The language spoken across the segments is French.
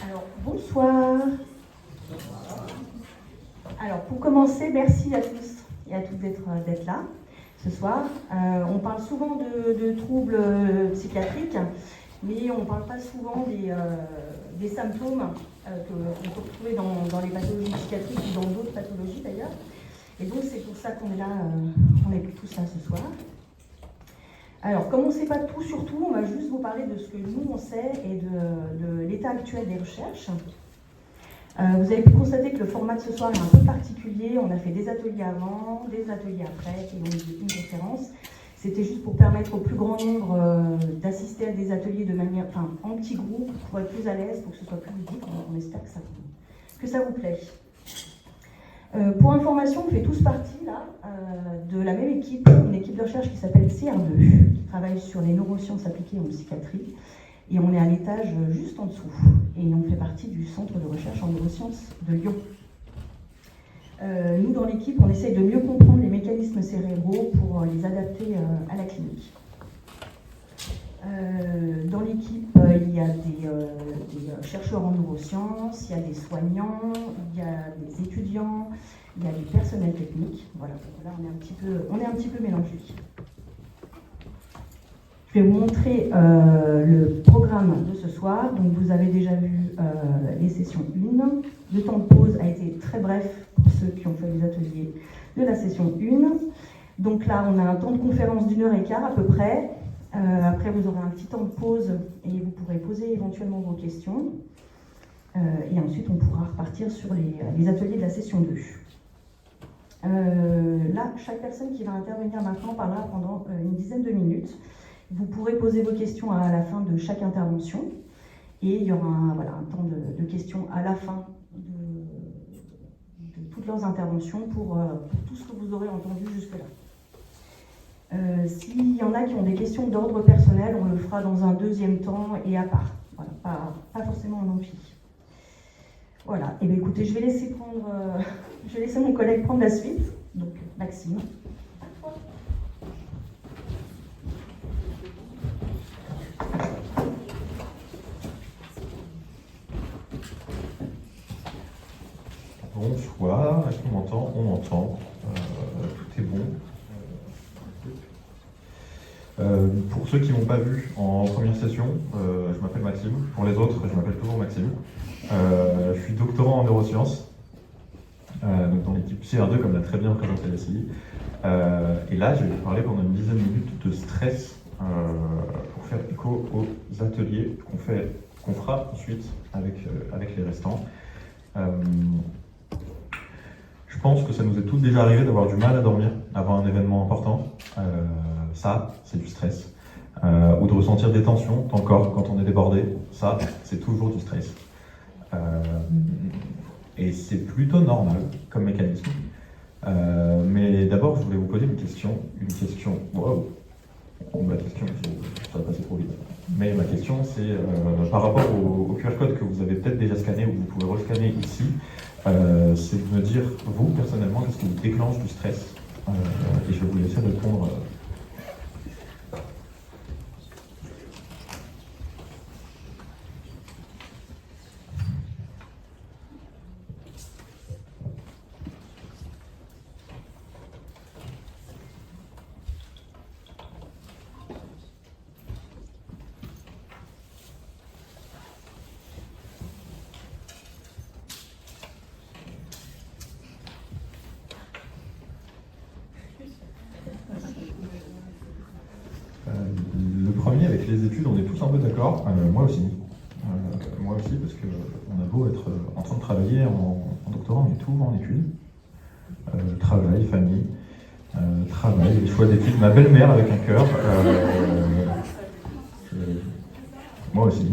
Alors, bonsoir. Alors, pour commencer, merci à tous et à toutes d'être là ce soir. On parle souvent de troubles psychiatriques, mais on ne parle pas souvent des symptômes qu'on peut retrouver dans les pathologies psychiatriques ou dans d'autres pathologies d'ailleurs. Et donc, c'est pour ça qu'on est là, on est tous là ce soir. Alors, comme on ne sait pas tout sur tout, on va juste vous parler de ce que nous on sait et de l'état actuel des recherches. Vous avez pu constater que le format de ce soir est un peu particulier. On a fait des ateliers avant, des ateliers après, et on a eu une conférence. C'était juste pour permettre au plus grand nombre d'assister à des ateliers de manière, en petits groupes, pour être plus à l'aise, pour que ce soit plus ludique. On espère que ça vous plaît. Pour information, on fait tous partie là, de la même équipe, une équipe de recherche qui s'appelle CR2, qui travaille sur les neurosciences appliquées en psychiatrie. Et on est à l'étage juste en dessous. Et on fait partie du centre de recherche en neurosciences de Lyon. Nous, dans l'équipe, on essaye de mieux comprendre les mécanismes cérébraux pour les adapter à la clinique. Dans l'équipe, il y a des chercheurs en neurosciences, il y a des soignants, il y a des étudiants, il y a du personnel technique. Voilà, donc là on est un petit peu mélangés. Je vais vous montrer le programme de ce soir. Donc vous avez déjà vu les sessions 1. Le temps de pause a été très bref pour ceux qui ont fait les ateliers de la session 1. Donc là, on a un temps de conférence d'1h15 à peu près. Après, vous aurez un petit temps de pause et vous pourrez poser éventuellement vos questions. Et ensuite, on pourra repartir sur les ateliers de la session 2. Là, chaque personne qui va intervenir maintenant parlera pendant une dizaine de minutes. Vous pourrez poser vos questions à la fin de chaque intervention. Et il y aura un temps de questions à la fin de toutes leurs interventions pour tout ce que vous aurez entendu jusque-là. S'il y en a qui ont des questions d'ordre personnel, on le fera dans un deuxième temps et à part. Voilà, pas forcément en amphi. Voilà, et bien écoutez, je vais laisser mon collègue prendre la suite. Donc, Maxime. Bonsoir, est-ce qu'on m'entend? On m'entend. Tout est bon. Pour ceux qui ne m'ont pas vu en première session, je m'appelle Maxime. Pour les autres, je m'appelle toujours Maxime. Je suis doctorant en neurosciences, donc dans l'équipe CR2, comme l'a très bien présenté Leslie. Et là, je vais vous parler pendant une dizaine de minutes de stress pour faire écho aux ateliers qu'on fera ensuite avec les restants. Je pense que ça nous est tous déjà arrivé d'avoir du mal à dormir avant un événement important. Ça, c'est du stress. Ou de ressentir des tensions dans le corps quand on est débordé. Ça, c'est toujours du stress. Et c'est plutôt normal comme mécanisme. Mais d'abord, je voulais vous poser une question. Wow. Ma question, ça va passer trop vite. Mais ma question, c'est par rapport au QR code que vous avez peut-être déjà scanné ou que vous pouvez rescanner ici, c'est de me dire, vous, personnellement, qu'est-ce qui vous déclenche du stress? Et je vais vous laisser répondre. Le premier, avec les études, on est tous un peu d'accord. Moi aussi. Moi aussi, parce qu'on a beau être en train de travailler en doctorat, on est toujours en études. Travail, famille, travail, les choix d'études. Ma belle-mère avec un cœur. Moi aussi.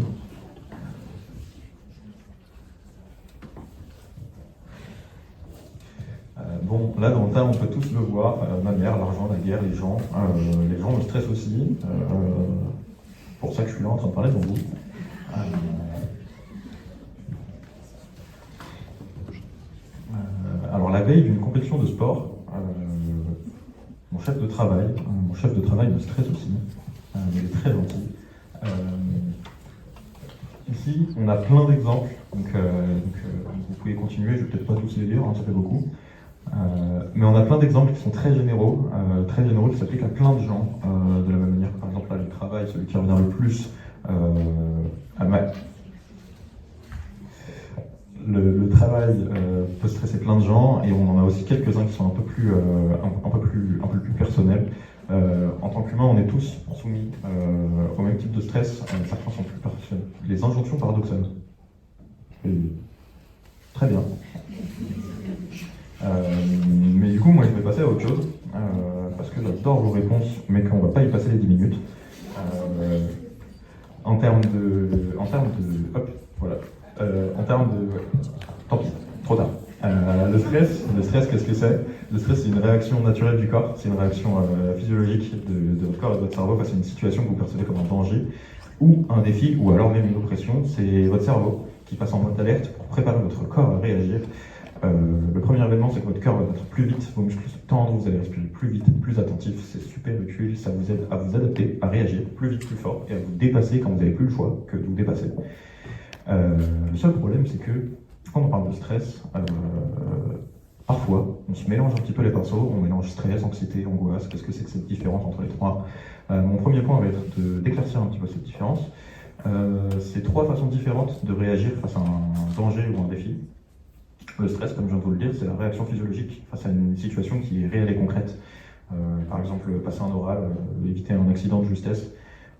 Bon, là dans le tas, on peut tous le voir, ma mère, l'argent, la guerre, les gens me stressent aussi. Pour ça que je suis là en train de parler devant vous. Alors la veille d'une compétition de sport, mon chef de travail me stresse aussi. Il est très gentil. Il ici, on a plein d'exemples, donc vous pouvez continuer, je vais peut-être pas tous les lire, hein, ça fait beaucoup. Mais on a plein d'exemples qui sont très généraux, qui s'appliquent à plein de gens, de la même manière que par exemple là, le travail, celui qui revient le plus le travail peut stresser plein de gens, et on en a aussi quelques-uns qui sont un peu plus personnels. En tant qu'humain, on est tous soumis au même type de stress, certains sont plus personnels. Les injonctions paradoxales. Très bien. Mais du coup, moi je vais passer à autre chose, parce que j'adore vos réponses, mais qu'on va pas y passer les 10 minutes. En termes de. Hop, voilà. Tant pis, trop tard. Le stress, qu'est-ce que c'est? Le stress, c'est une réaction naturelle du corps, c'est une réaction physiologique de votre corps et de votre cerveau face à une situation que vous percevez comme un danger, ou un défi, ou alors même une oppression. C'est votre cerveau qui passe en mode d'alerte pour préparer votre corps à réagir. Le premier événement, c'est que votre cœur va battre plus vite, vos muscles se tendent, vous allez respirer plus vite, plus attentif, c'est super utile, ça vous aide à vous adapter, à réagir plus vite, plus fort, et à vous dépasser quand vous n'avez plus le choix que de vous dépasser. Le seul problème, c'est que quand on parle de stress, parfois, on se mélange un petit peu les pinceaux, on mélange stress, anxiété, angoisse. Qu'est-ce que c'est que cette différence entre les trois? Mon premier point va être d'éclaircir un petit peu cette différence. C'est trois façons différentes de réagir face à un danger ou un défi. Le stress, comme je viens de vous le dire, c'est la réaction physiologique face à une situation qui est réelle et concrète. Par exemple, passer un oral, éviter un accident de justesse.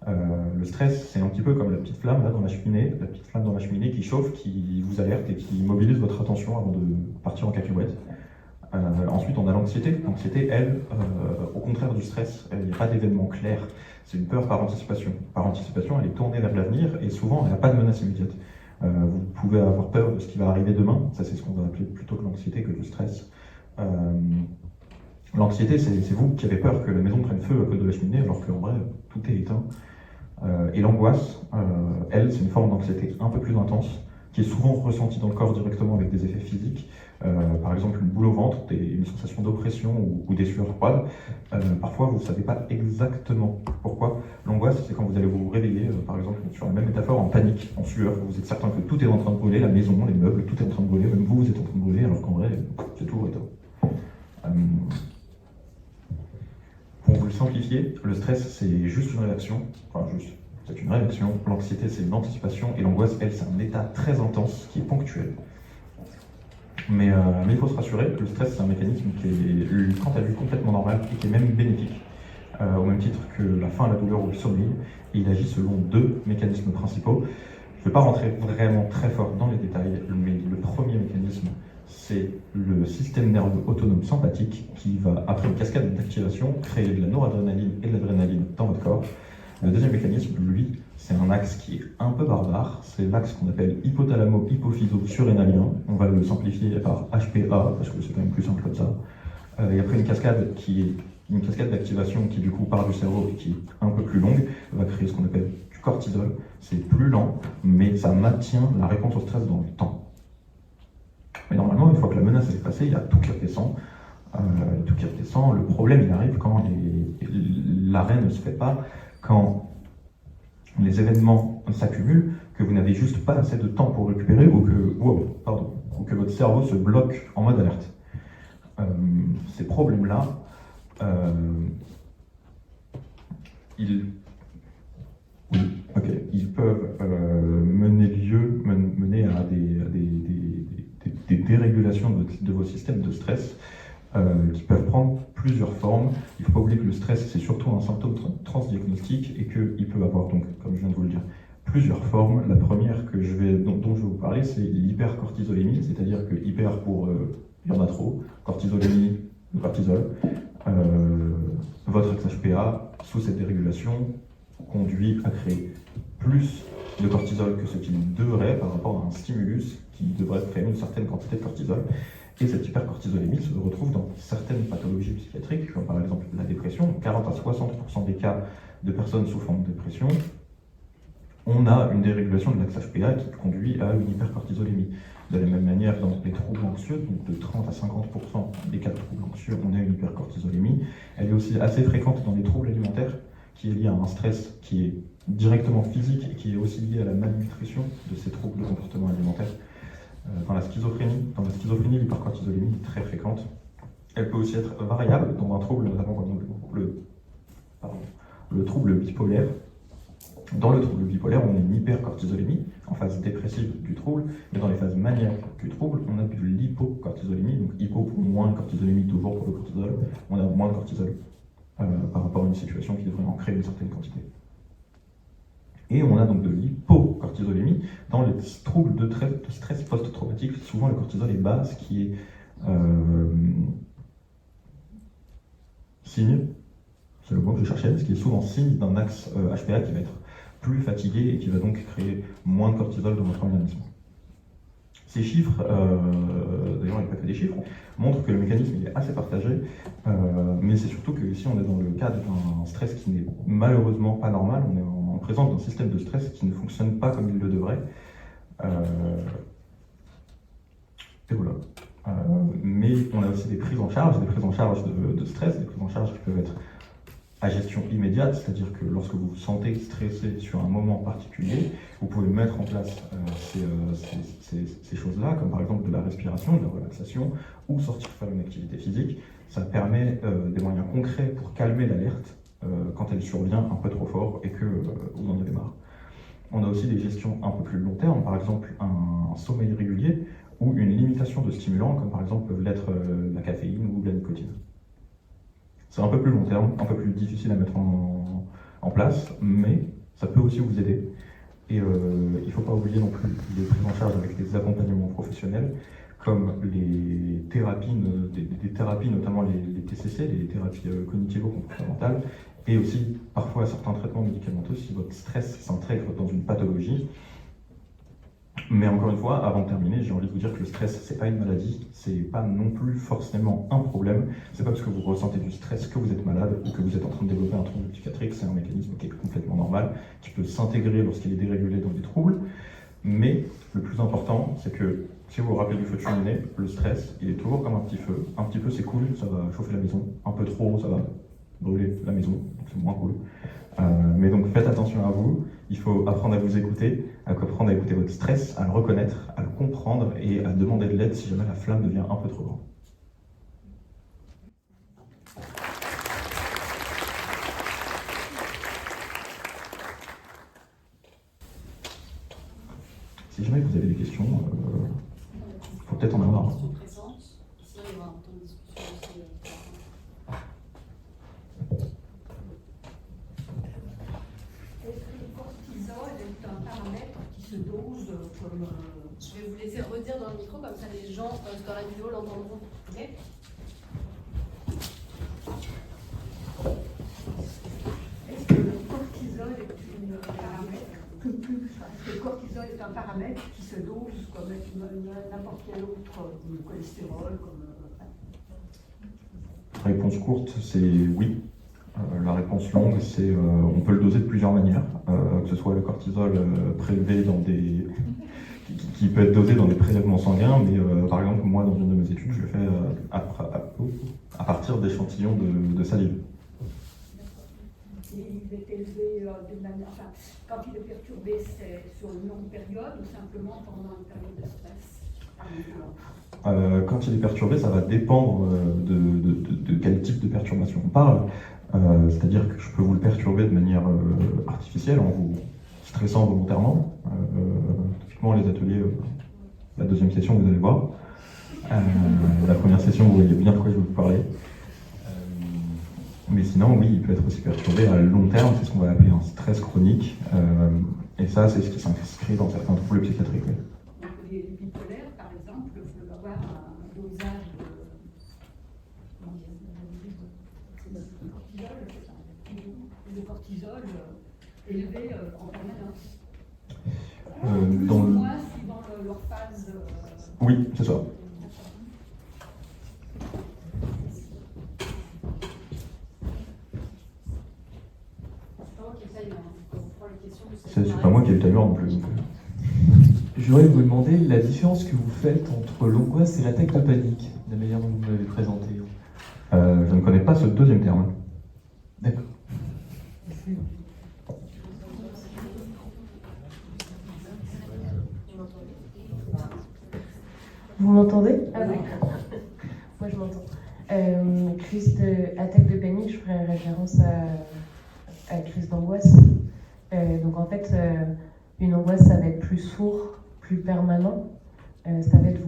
Le stress, c'est un petit peu comme la petite flamme là, dans la cheminée qui chauffe, qui vous alerte et qui mobilise votre attention avant de partir en cacahuète. Ensuite, on a l'anxiété. L'anxiété, elle, au contraire du stress, il n'y a pas d'événement clair. C'est une peur par anticipation. Par anticipation, elle est tournée vers l'avenir et souvent, elle n'a pas de menace immédiate. Vous pouvez avoir peur de ce qui va arriver demain. Ça, c'est ce qu'on va appeler plutôt de l'anxiété que du stress. L'anxiété, c'est vous qui avez peur que la maison prenne feu à cause de la cheminée, alors qu'en vrai, tout est éteint. Et l'angoisse, elle, c'est une forme d'anxiété un peu plus intense, qui est souvent ressentie dans le corps directement avec des effets physiques. Par exemple, une boule au ventre, une sensation d'oppression ou des sueurs froides. Parfois, vous ne savez pas exactement pourquoi. L'angoisse, c'est quand vous allez vous réveiller, par exemple, sur la même métaphore, en panique, en sueur. Vous êtes certain que tout est en train de brûler, la maison, les meubles, tout est en train de brûler, même vous, vous êtes en train de brûler, alors qu'en vrai, c'est tout éteint. Pour vous le simplifier, le stress, c'est juste une réaction, c'est une réaction. L'anxiété, c'est une anticipation, et l'angoisse, elle, c'est un état très intense qui est ponctuel. Mais il faut se rassurer, le stress, c'est un mécanisme qui est, quant à lui, complètement normal et qui est même bénéfique, au même titre que la faim, la douleur ou le sommeil. Et il agit selon deux mécanismes principaux. Je ne vais pas rentrer vraiment très fort dans les détails, mais le premier mécanisme, c'est le système nerveux autonome sympathique qui va, après une cascade d'activation, créer de la noradrénaline et de l'adrénaline dans votre corps. Le deuxième mécanisme, lui, c'est un axe qui est un peu barbare, c'est l'axe qu'on appelle hypothalamo-hypophyso-surrénalien. On va le simplifier par HPA, parce que c'est quand même plus simple comme ça. Et après une cascade d'activation qui du coup part du cerveau et qui est un peu plus longue, va créer ce qu'on appelle du cortisol. C'est plus lent, mais ça maintient la réponse au stress dans le temps. Mais normalement, une fois que la menace est passée, il y a tout qui redescend. Le problème, il arrive quand l'arrêt ne se fait pas, quand les événements s'accumulent, que vous n'avez juste pas assez de temps pour récupérer ou que votre cerveau se bloque en mode alerte. Ces problèmes-là, ils peuvent mener à des dérégulations de vos systèmes de stress qui peuvent prendre plusieurs formes. Il ne faut pas oublier que le stress, c'est surtout un symptôme transdiagnostique et qu'il peut avoir, donc, comme je viens de vous le dire, plusieurs formes. La première dont je vais vous parler, c'est l'hypercortisolémie, c'est-à-dire que hyper pour il y en a trop, cortisolémie, le cortisol. Votre HPA, sous cette dérégulation, conduit à créer plus de cortisol que ce qu'il devrait par rapport à un stimulus qui devrait créer une certaine quantité de cortisol. Et cette hypercortisolémie se retrouve dans certaines pathologies psychiatriques, comme par exemple la dépression. 40 à 60% des cas de personnes souffrant de dépression, on a une dérégulation de l'axe HPA qui conduit à une hypercortisolémie. De la même manière, dans les troubles anxieux, donc de 30 à 50% des cas de troubles anxieux, on a une hypercortisolémie. Elle est aussi assez fréquente dans les troubles alimentaires, qui est lié à un stress qui est directement physique et qui est aussi lié à la malnutrition de ces troubles de comportement alimentaire. Dans la schizophrénie, l'hypercortisolémie est très fréquente. Elle peut aussi être variable dans un trouble, notamment le trouble bipolaire. Dans le trouble bipolaire, on a une hypercortisolémie en phase dépressive du trouble, mais dans les phases maniaques du trouble, on a de l'hypocortisolémie, donc hypo pour moins, cortisolémie toujours pour le cortisol, on a moins de cortisol par rapport à une situation qui devrait en créer une certaine quantité. Et on a donc de l'hypocortisolémie dans les troubles de stress post-traumatique. Souvent le cortisol est bas, ce qui est signe, c'est le mot que je cherchais, ce qui est souvent signe d'un axe HPA qui va être plus fatigué et qui va donc créer moins de cortisol dans notre organisme. Ces chiffres, d'ailleurs il n'y a pas que des chiffres, montrent que le mécanisme il est assez partagé, mais c'est surtout que ici on est dans le cadre d'un stress qui n'est malheureusement pas normal, on est en présence d'un système de stress qui ne fonctionne pas comme il le devrait. Et voilà. Mais on a aussi des prises en charge de stress, des prises en charge qui peuvent être à gestion immédiate, c'est-à-dire que lorsque vous vous sentez stressé sur un moment particulier, vous pouvez mettre en place ces choses-là, comme par exemple de la respiration, de la relaxation, ou sortir faire une activité physique. Ça permet des moyens concrets pour calmer l'alerte quand elle survient un peu trop fort et que vous en avez marre. On a aussi des gestions un peu plus long terme, par exemple un sommeil régulier ou une limitation de stimulants, comme par exemple peuvent l'être la caféine ou la nicotine. C'est un peu plus long terme, un peu plus difficile à mettre en place, mais ça peut aussi vous aider. Et il ne faut pas oublier non plus les prises en charge avec des accompagnements professionnels, comme les thérapies, des thérapies notamment les TCC, les thérapies cognitivo-comportementales, et aussi parfois certains traitements médicamenteux si votre stress s'intègre dans une pathologie. Mais encore une fois, avant de terminer, j'ai envie de vous dire que le stress, c'est pas une maladie, c'est pas non plus forcément un problème. C'est pas parce que vous ressentez du stress que vous êtes malade ou que vous êtes en train de développer un trouble psychiatrique, c'est un mécanisme qui est complètement normal, qui peut s'intégrer lorsqu'il est dérégulé dans des troubles. Mais le plus important, c'est que si vous vous rappelez du feu de cheminée, le stress, il est toujours comme un petit feu. Un petit peu, c'est cool, ça va chauffer la maison. Un peu trop, ça va brûler la maison, donc c'est moins cool. Mais donc faites attention à vous, il faut apprendre à vous écouter, à apprendre à écouter votre stress, à le reconnaître, à le comprendre et à demander de l'aide si jamais la flamme devient un peu trop grande. Si jamais vous avez des questions, il faut peut-être en avoir. Je vais vous laisser redire dans le micro, comme ça les gens dans la vidéo l'entendront. Okay. Est-ce que le cortisol est le cortisol est un paramètre qui se dose comme n'importe quel autre cholestérol Réponse courte, c'est oui. La réponse longue, c'est on peut le doser de plusieurs manières, que ce soit le cortisol prélevé dans des qui peut être dosé dans des prélèvements sanguins, mais par exemple moi dans une de mes études, je le fais à partir d'échantillons de salive. Et il est élevé de manière, enfin, quand il est perturbé, c'est sur une longue période ou simplement pendant une période de stress? Quand il est perturbé, ça va dépendre de quel type de perturbation on parle. C'est-à-dire que je peux vous le perturber de manière artificielle en vous stressant volontairement. Typiquement les ateliers, la deuxième session vous allez voir. La première session vous voyez bien de quoi je vais vous parler. Mais sinon oui, il peut être aussi perturbé à long terme, c'est ce qu'on va appeler un stress chronique. Et ça c'est ce qui s'inscrit dans certains troubles psychiatriques. Oui. Les bipolaires par exemple peuvent avoir un dosage de cortisol élevé en permanence. Plus ou moins suivant leur phase. Oui, c'est ça. C'est pas moi qui ai le timer non plus. Je voudrais vous demander la différence que vous faites entre l'angoisse et l'attaque de panique, de la manière dont vous m'avez présenté. Je ne connais pas ce deuxième terme. D'accord. Vous m'entendez? Ah oui. Moi je m'entends. Crise attaque de panique, je ferai référence à crise d'angoisse. Donc en fait, une angoisse, ça va être plus sourd, plus permanent. Ça va être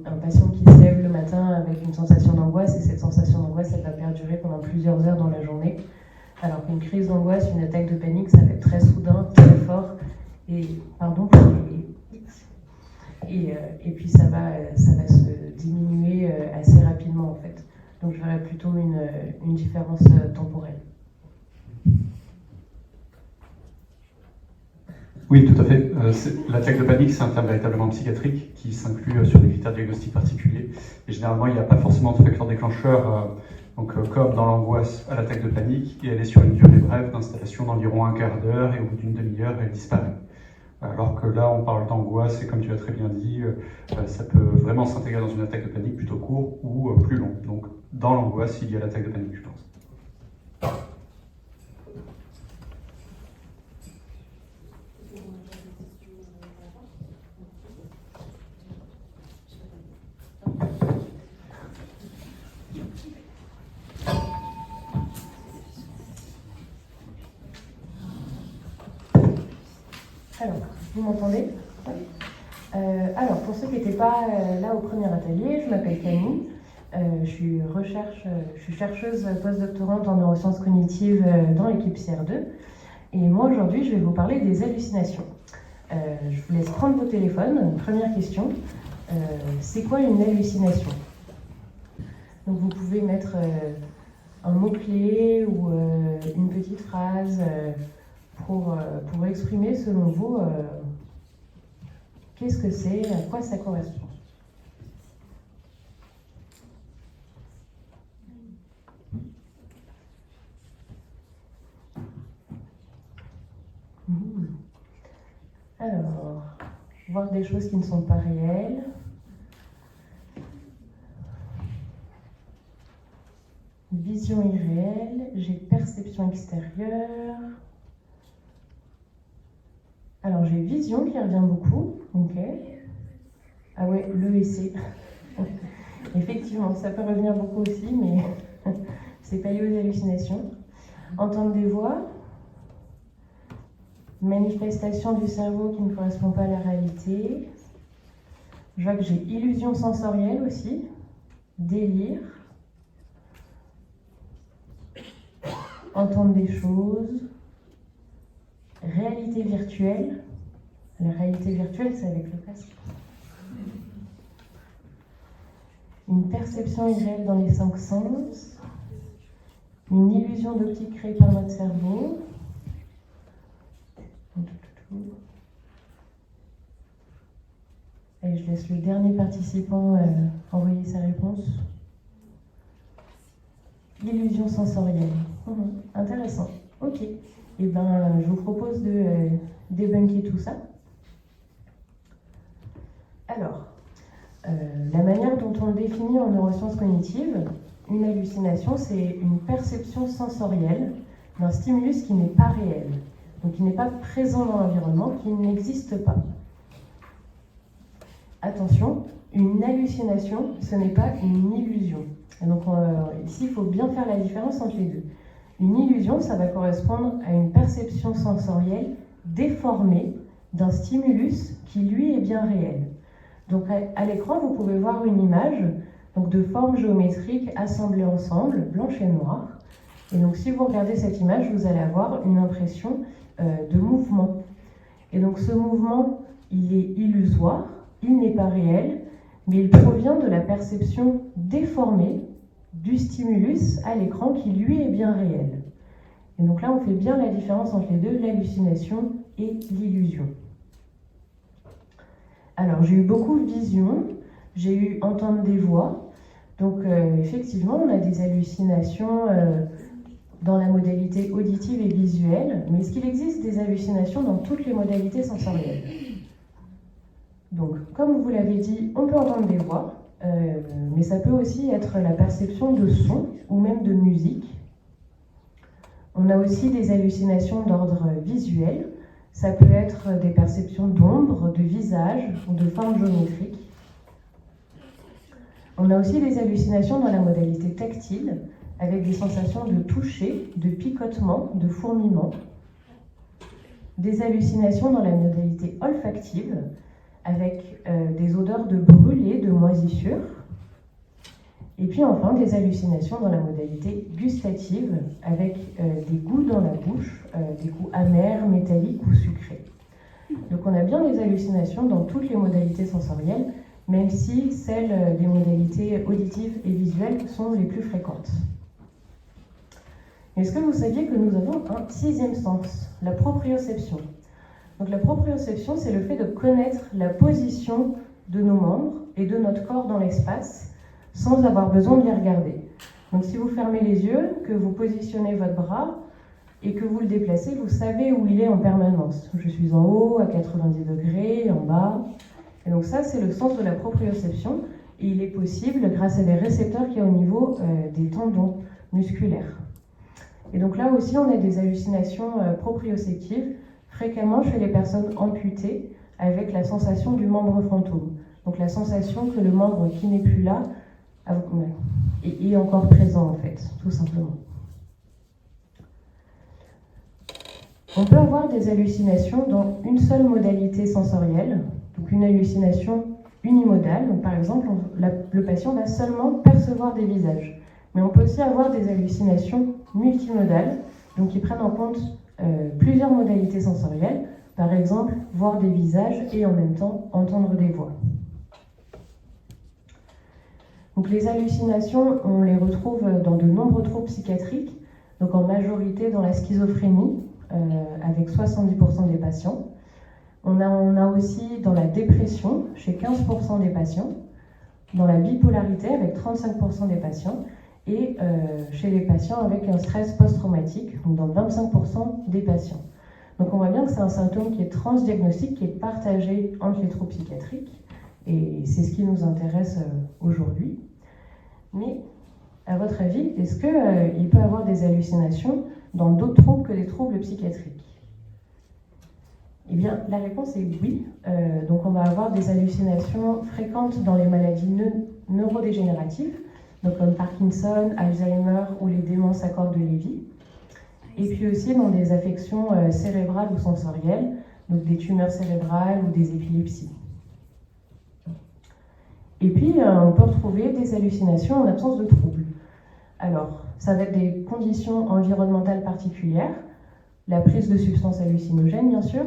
un patient qui se lève le matin avec une sensation d'angoisse, et cette sensation d'angoisse, elle va perdurer pendant plusieurs heures dans la journée. Alors qu'une crise d'angoisse, une attaque de panique, ça va être très soudain, très fort, et puis ça va se diminuer assez rapidement en fait. Donc je verrais plutôt une différence temporelle. Oui, tout à fait. L'attaque de panique, c'est un terme véritablement psychiatrique qui s'inclut sur des critères diagnostiques particuliers. Et généralement, il n'y a pas forcément de facteur déclencheur, comme dans l'angoisse à l'attaque de panique, et elle est sur une durée brève d'installation d'environ un quart d'heure, et au bout d'une demi-heure, elle disparaît. Alors que là, on parle d'angoisse, et comme tu l'as très bien dit, ça peut vraiment s'intégrer dans une attaque de panique plutôt courte ou plus longue. Donc, dans l'angoisse, il y a l'attaque de panique, je pense. Alors, vous m'entendez? Oui. Alors, pour ceux qui n'étaient pas là au premier atelier, je m'appelle Camille. Je suis chercheuse postdoctorante en neurosciences cognitives dans l'équipe CR2. Et moi, aujourd'hui, je vais vous parler des hallucinations. Je vous laisse prendre vos téléphones. Première question, c'est quoi une hallucination? Donc, vous pouvez mettre un mot-clé ou une petite phrase pour exprimer, selon vous, qu'est-ce que c'est, à quoi ça correspond. Alors, voir des choses qui ne sont pas réelles. Vision irréelle, j'ai perception extérieure. Alors j'ai vision qui revient beaucoup, ok. Ah ouais, le et c'est. Effectivement, ça peut revenir beaucoup aussi, mais c'est pas lié aux hallucinations. Entendre des voix, manifestation du cerveau qui ne correspond pas à la réalité. Je vois que j'ai illusion sensorielle aussi, délire. Entendre des choses. Réalité virtuelle. La réalité virtuelle, c'est avec le casque. Une perception irréelle dans les 5 sens. Une illusion d'optique créée par notre cerveau. Et je laisse le dernier participant envoyer sa réponse. Illusion sensorielle. Intéressant. Ok. Eh bien, je vous propose de débunker tout ça. Alors, la manière dont on le définit en neurosciences cognitives, une hallucination, c'est une perception sensorielle d'un stimulus qui n'est pas réel, donc qui n'est pas présent dans l'environnement, qui n'existe pas. Attention, une hallucination, ce n'est pas une illusion. Et donc ici, il faut bien faire la différence entre les deux. Une illusion, ça va correspondre à une perception sensorielle déformée d'un stimulus qui, lui, est bien réel. Donc à l'écran, vous pouvez voir une image donc, de formes géométriques assemblées ensemble, blanche et noire. Et donc si vous regardez cette image, vous allez avoir une impression de mouvement. Et donc ce mouvement, il est illusoire, il n'est pas réel, mais il provient de la perception déformée du stimulus à l'écran qui, lui, est bien réel. Et donc là, on fait bien la différence entre les deux, l'hallucination et l'illusion. Alors, j'ai eu beaucoup de visions, j'ai eu entendre des voix. Donc, effectivement, on a des hallucinations dans la modalité auditive et visuelle, mais est-ce qu'il existe des hallucinations dans toutes les modalités sensorielles? Donc, comme vous l'avez dit, on peut entendre des voix, mais ça peut aussi être la perception de sons ou même de musique. On a aussi des hallucinations d'ordre visuel. Ça peut être des perceptions d'ombre, de visage ou de formes géométriques. On a aussi des hallucinations dans la modalité tactile, avec des sensations de toucher, de picotement, de fourmillement. Des hallucinations dans la modalité olfactive, avec des odeurs de brûlé, de moisissure. Et puis enfin, des hallucinations dans la modalité gustative, avec des goûts dans la bouche, des goûts amers, métalliques ou sucrés. Donc on a bien des hallucinations dans toutes les modalités sensorielles, même si celles des modalités auditives et visuelles sont les plus fréquentes. Est-ce que vous saviez que nous avons un sixième sens, la proprioception? Donc la proprioception, c'est le fait de connaître la position de nos membres et de notre corps dans l'espace, sans avoir besoin de les regarder. Donc si vous fermez les yeux, que vous positionnez votre bras et que vous le déplacez, vous savez où il est en permanence. Je suis en haut, à 90 degrés, en bas. Et donc ça, c'est le sens de la proprioception. Et il est possible grâce à des récepteurs qu'il y a au niveau des tendons musculaires. Et donc là aussi, on a des hallucinations proprioceptives, fréquemment chez les personnes amputées, avec la sensation du membre fantôme. Donc la sensation que le membre qui n'est plus là est encore présent, en fait, tout simplement. On peut avoir des hallucinations dans une seule modalité sensorielle, donc une hallucination unimodale. Donc par exemple, le patient va seulement percevoir des visages. Mais on peut aussi avoir des hallucinations multimodales, donc qui prennent en compte plusieurs modalités sensorielles, par exemple, voir des visages et en même temps entendre des voix. Donc les hallucinations, on les retrouve dans de nombreux troubles psychiatriques, donc en majorité dans la schizophrénie, avec 70% des patients. On a aussi dans la dépression, chez 15% des patients, dans la bipolarité, avec 35% des patients, et chez les patients avec un stress post-traumatique, donc dans 25% des patients. Donc on voit bien que c'est un symptôme qui est transdiagnostique, qui est partagé entre les troubles psychiatriques, et c'est ce qui nous intéresse aujourd'hui. Mais, à votre avis, est-ce qu'il peut y avoir des hallucinations dans d'autres troubles que des troubles psychiatriques? Eh bien, la réponse est oui. Donc on va avoir des hallucinations fréquentes dans les maladies neurodégénératives, donc comme Parkinson, Alzheimer ou les démences à corps de Lévy. Et puis aussi dans des affections cérébrales ou sensorielles, donc des tumeurs cérébrales ou des épilepsies. Et puis on peut retrouver des hallucinations en absence de troubles. Alors, ça va être des conditions environnementales particulières, la prise de substances hallucinogènes bien sûr,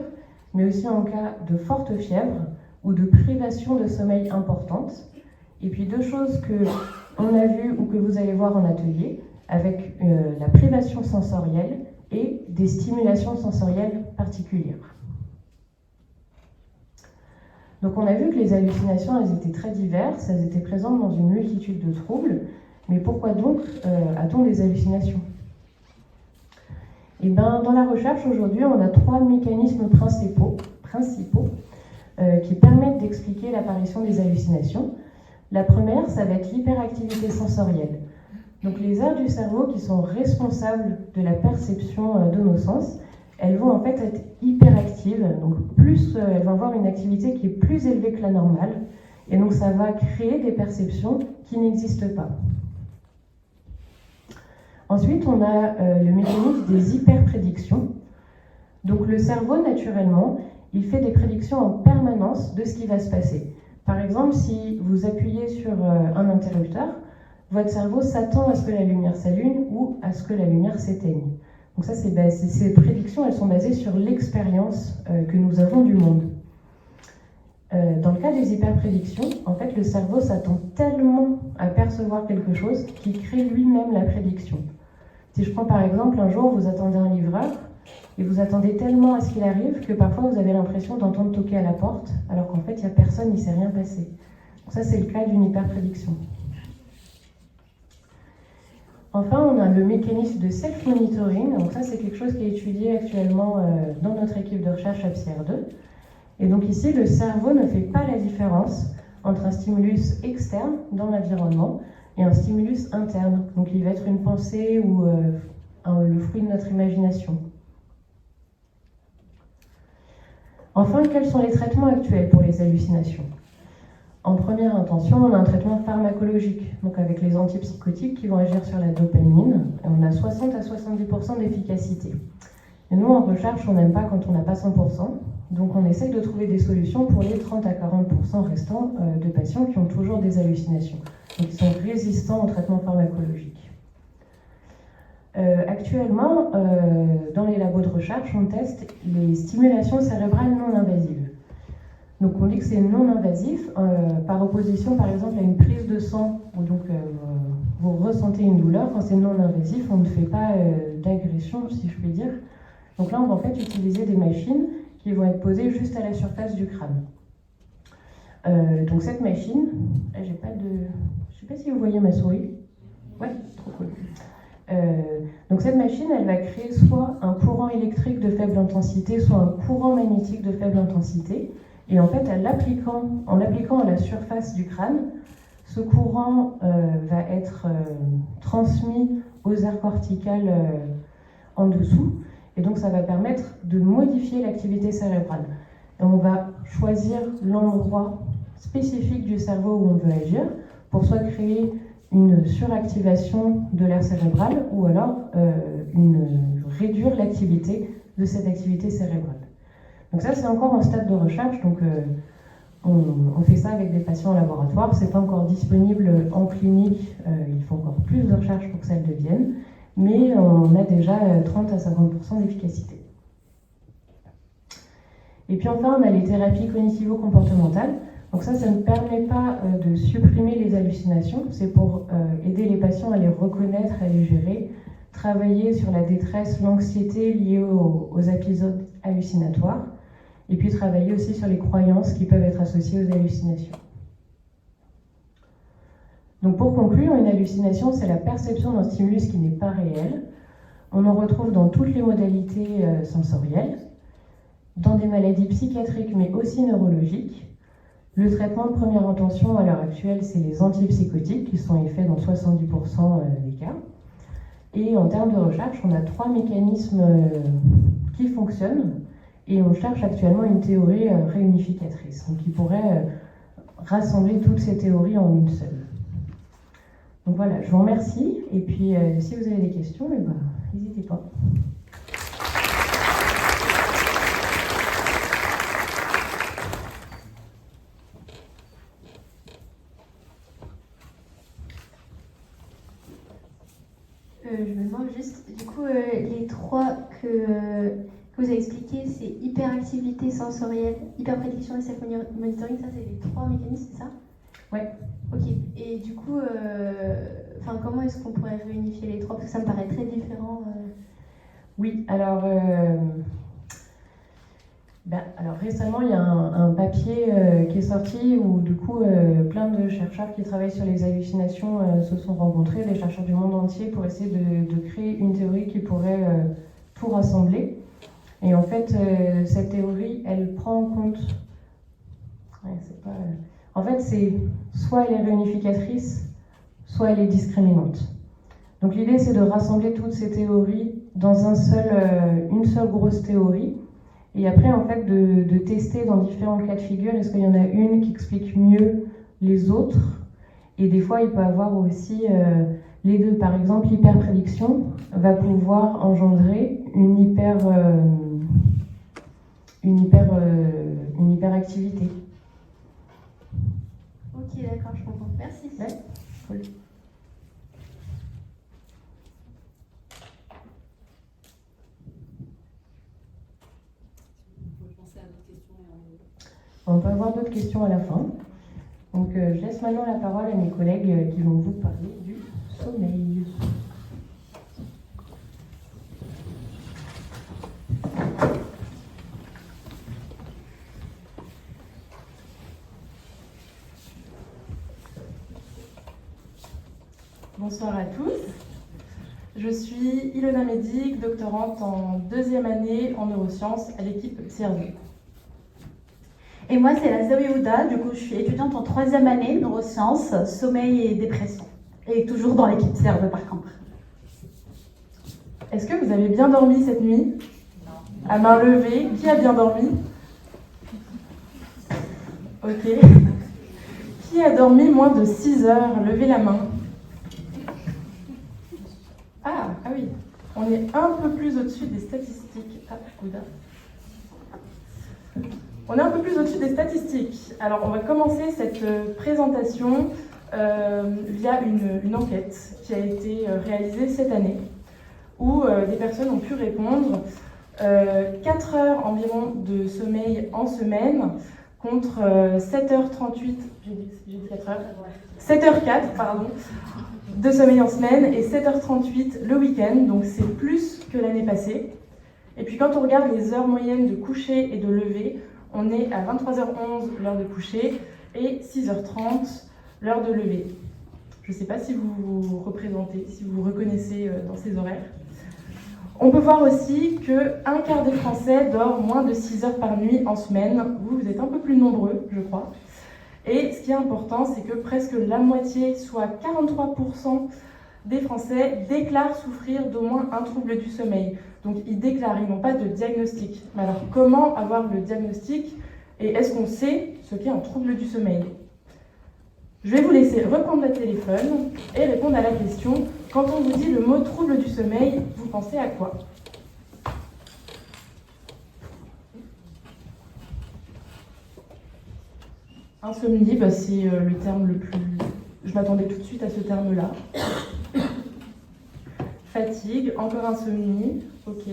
mais aussi en cas de forte fièvre ou de privation de sommeil importante. Et puis deux choses qu'on a vues ou que vous allez voir en atelier, avec la privation sensorielle et des stimulations sensorielles particulières. Donc on a vu que les hallucinations, elles étaient très diverses, elles étaient présentes dans une multitude de troubles, mais pourquoi donc a-t-on des hallucinations? Et bien, dans la recherche aujourd'hui, on a 3 mécanismes principaux qui permettent d'expliquer l'apparition des hallucinations. La première, ça va être l'hyperactivité sensorielle. Donc les aires du cerveau qui sont responsables de la perception de nos sens, elles vont en fait être hyperactives. Donc plus elles vont avoir une activité qui est plus élevée que la normale. Et donc ça va créer des perceptions qui n'existent pas. Ensuite, on a le mécanisme des hyperprédictions. Donc le cerveau, naturellement, il fait des prédictions en permanence de ce qui va se passer. Par exemple, si vous appuyez sur un interrupteur, votre cerveau s'attend à ce que la lumière s'allume ou à ce que la lumière s'éteigne. Donc ça, ces prédictions, elles sont basées sur l'expérience que nous avons du monde. Dans le cas des hyperprédictions, en fait, le cerveau s'attend tellement à percevoir quelque chose qu'il crée lui-même la prédiction. Si je prends par exemple, un jour, vous attendez un livreur, et vous attendez tellement à ce qu'il arrive que parfois vous avez l'impression d'entendre toquer à la porte, alors qu'en fait, il n'y a personne, il ne s'est rien passé. Donc ça, c'est le cas d'une hyperprédiction. Enfin, on a le mécanisme de self-monitoring. Donc ça, c'est quelque chose qui est étudié actuellement dans notre équipe de recherche à PSYR2. Et donc ici, le cerveau ne fait pas la différence entre un stimulus externe dans l'environnement et un stimulus interne. Donc il va être une pensée ou le fruit de notre imagination. Enfin, quels sont les traitements actuels pour les hallucinations? En première intention, on a un traitement pharmacologique, donc avec les antipsychotiques qui vont agir sur la dopamine, et on a 60 à 70% d'efficacité. Et nous, en recherche, on n'aime pas quand on n'a pas 100%, donc on essaye de trouver des solutions pour les 30 à 40% restants de patients qui ont toujours des hallucinations, donc qui sont résistants au traitement pharmacologique. Actuellement, dans les labos de recherche, on teste les stimulations cérébrales non invasives. Donc on dit que c'est non invasif, par opposition par exemple à une prise de sang, où donc vous ressentez une douleur. Quand c'est non invasif, on ne fait pas d'agression, si je puis dire. Donc là, on va en fait utiliser des machines qui vont être posées juste à la surface du crâne. Donc cette machine, je ne sais pas si vous voyez ma souris. Ouais, trop cool. Donc cette machine, elle va créer soit un courant électrique de faible intensité, soit un courant magnétique de faible intensité. Et en fait, en l'appliquant à la surface du crâne, ce courant va être transmis aux aires corticales en dessous. Et donc, ça va permettre de modifier l'activité cérébrale. Et on va choisir l'endroit spécifique du cerveau où on veut agir pour soit créer une suractivation de l'aire cérébrale ou alors réduire l'activité de cette activité cérébrale. Donc ça, c'est encore en stade de recherche, donc on fait ça avec des patients en laboratoire. C'est pas encore disponible en clinique, il faut encore plus de recherche pour que ça le devienne, mais on a déjà 30 à 50% d'efficacité. Et puis enfin, on a les thérapies cognitivo-comportementales. Donc ça ne permet pas de supprimer les hallucinations, c'est pour aider les patients à les reconnaître, à les gérer, travailler sur la détresse, l'anxiété liée aux épisodes hallucinatoires, et puis travailler aussi sur les croyances qui peuvent être associées aux hallucinations. Donc pour conclure, une hallucination, c'est la perception d'un stimulus qui n'est pas réel. On en retrouve dans toutes les modalités sensorielles, dans des maladies psychiatriques mais aussi neurologiques. Le traitement de première intention à l'heure actuelle, c'est les antipsychotiques qui sont faits dans 70% des cas. Et en termes de recherche, on a 3 mécanismes qui fonctionnent et on cherche actuellement une théorie réunificatrice, donc qui pourrait rassembler toutes ces théories en une seule. Donc voilà, je vous remercie et puis si vous avez des questions, n'hésitez pas. Je me demande juste, du coup, les 3 que vous avez expliqués, c'est hyperactivité sensorielle, hyperprédiction et self-monitoring, ça c'est les 3 mécanismes, c'est ça? Ouais. Ok, et du coup, comment est-ce qu'on pourrait réunifier les 3? Parce que ça me paraît très différent. Oui, alors récemment, il y a un papier qui est sorti où du coup plein de chercheurs qui travaillent sur les hallucinations se sont rencontrés, des chercheurs du monde entier, pour essayer de créer une théorie qui pourrait tout rassembler. Et en fait, cette théorie, elle prend en compte... En fait, c'est soit elle est réunificatrice, soit elle est discriminante. Donc l'idée, c'est de rassembler toutes ces théories dans une seule grosse théorie. Et après, en fait, de tester dans différents cas de figure, est-ce qu'il y en a une qui explique mieux les autres? Et des fois, il peut y avoir aussi les deux. Par exemple, l'hyperprédiction va pouvoir engendrer une hyperactivité. Ok, d'accord, je comprends. Merci. Ouais, cool. On peut avoir d'autres questions à la fin. Donc je laisse maintenant la parole à mes collègues qui vont vous parler du sommeil. Bonsoir à tous. Je suis Ilona Médic, doctorante en 2e année en neurosciences à l'équipe CR2. Et moi, c'est la Zoé Ouda, du coup, je suis étudiante en 3e année, neurosciences, sommeil et dépression. Et toujours dans l'équipe CR2 par contre. Est-ce que vous avez bien dormi cette nuit? Non. À main levée, qui a bien dormi? Ok. Qui a dormi moins de 6 heures? Levez la main. Ah oui, on est un peu plus au-dessus des statistiques. Ah, Ouda. On est un peu plus au-dessus des statistiques. Alors, on va commencer cette présentation via une enquête qui a été réalisée cette année, où des personnes ont pu répondre 4 heures environ de sommeil en semaine, contre 7h38, j'ai dit 4 heures, 7h04, pardon, de sommeil en semaine et 7h38 le week-end, donc c'est plus que l'année passée. Et puis quand on regarde les heures moyennes de coucher et de lever, on est à 23h11 l'heure de coucher et 6h30 l'heure de lever. Je ne sais pas si vous vous représentez, si vous vous reconnaissez dans ces horaires. On peut voir aussi qu'un quart des Français dort moins de 6 heures par nuit en semaine. Vous êtes un peu plus nombreux, je crois. Et ce qui est important, c'est que presque la moitié, soit 43% des Français, déclarent souffrir d'au moins un trouble du sommeil. Donc ils déclarent, ils n'ont pas de diagnostic. Mais alors comment avoir le diagnostic et est-ce qu'on sait ce qu'est un trouble du sommeil? Je vais vous laisser reprendre votre téléphone et répondre à la question. Quand on vous dit le mot trouble du sommeil, vous pensez à quoi? Insomnie, c'est le terme le plus... Je m'attendais tout de suite à ce terme-là. Fatigue, encore insomnie, ok.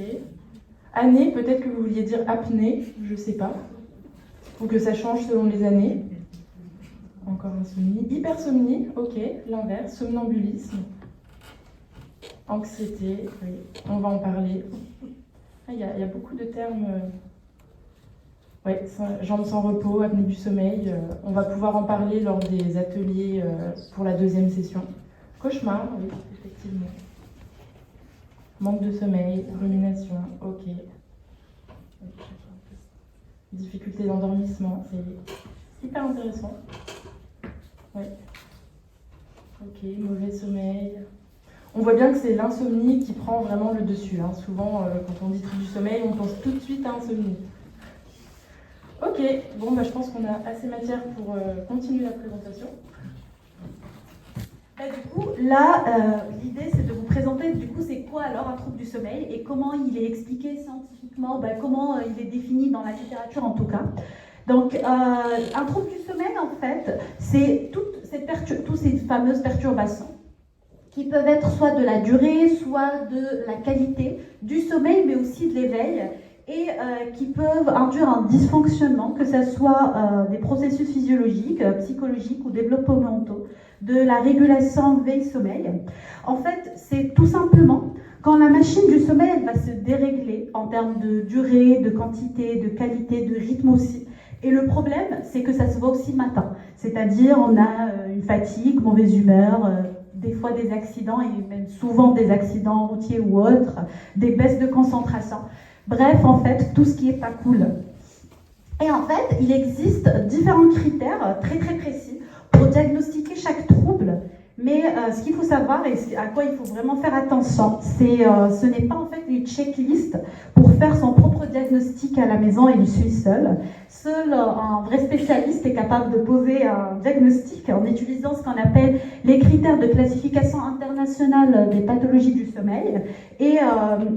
Année, peut-être que vous vouliez dire apnée, je ne sais pas. Ou que ça change selon les années. Encore insomnie. Hypersomnie, ok, l'inverse. Somnambulisme. Anxiété, oui, on va en parler. Il y a beaucoup de termes. Ouais, jambes sans repos, apnée du sommeil. On va pouvoir en parler lors des ateliers pour la deuxième session. Cauchemar, oui, effectivement. Manque de sommeil, rumination, ok. Difficulté d'endormissement, c'est hyper intéressant. Ouais. Ok, mauvais sommeil. On voit bien que c'est l'insomnie qui prend vraiment le dessus. Hein. Souvent, quand on dit trouble du sommeil, on pense tout de suite à insomnie. Ok, bon, je pense qu'on a assez matière pour continuer la présentation. Du coup, là, l'idée, c'est de vous présenter, du coup, c'est quoi alors un trouble du sommeil et comment il est expliqué scientifiquement, comment il est défini dans la littérature en tout cas. Donc, un trouble du sommeil, en fait, c'est toutes ces fameuses perturbations qui peuvent être soit de la durée, soit de la qualité du sommeil, mais aussi de l'éveil, et qui peuvent induire un dysfonctionnement, que ce soit des processus physiologiques, psychologiques ou développementaux, de la régulation veille-sommeil. En fait, c'est tout simplement quand la machine du sommeil elle va se dérégler en termes de durée, de quantité, de qualité, de rythme aussi. Et le problème, c'est que ça se voit aussi le matin. C'est-à-dire, on a une fatigue, mauvaise humeur, des fois des accidents, et même souvent des accidents routiers ou autres, des baisses de concentration. Bref, en fait, tout ce qui n'est pas cool. Et en fait, il existe différents critères très très précis pour diagnostiquer chaque trouble. Mais ce qu'il faut savoir et à quoi il faut vraiment faire attention, ce n'est pas en fait une checklist pour faire son propre diagnostic à la maison et il suit seul. Seul un vrai spécialiste est capable de poser un diagnostic en utilisant ce qu'on appelle les critères de classification internationale des pathologies du sommeil. Et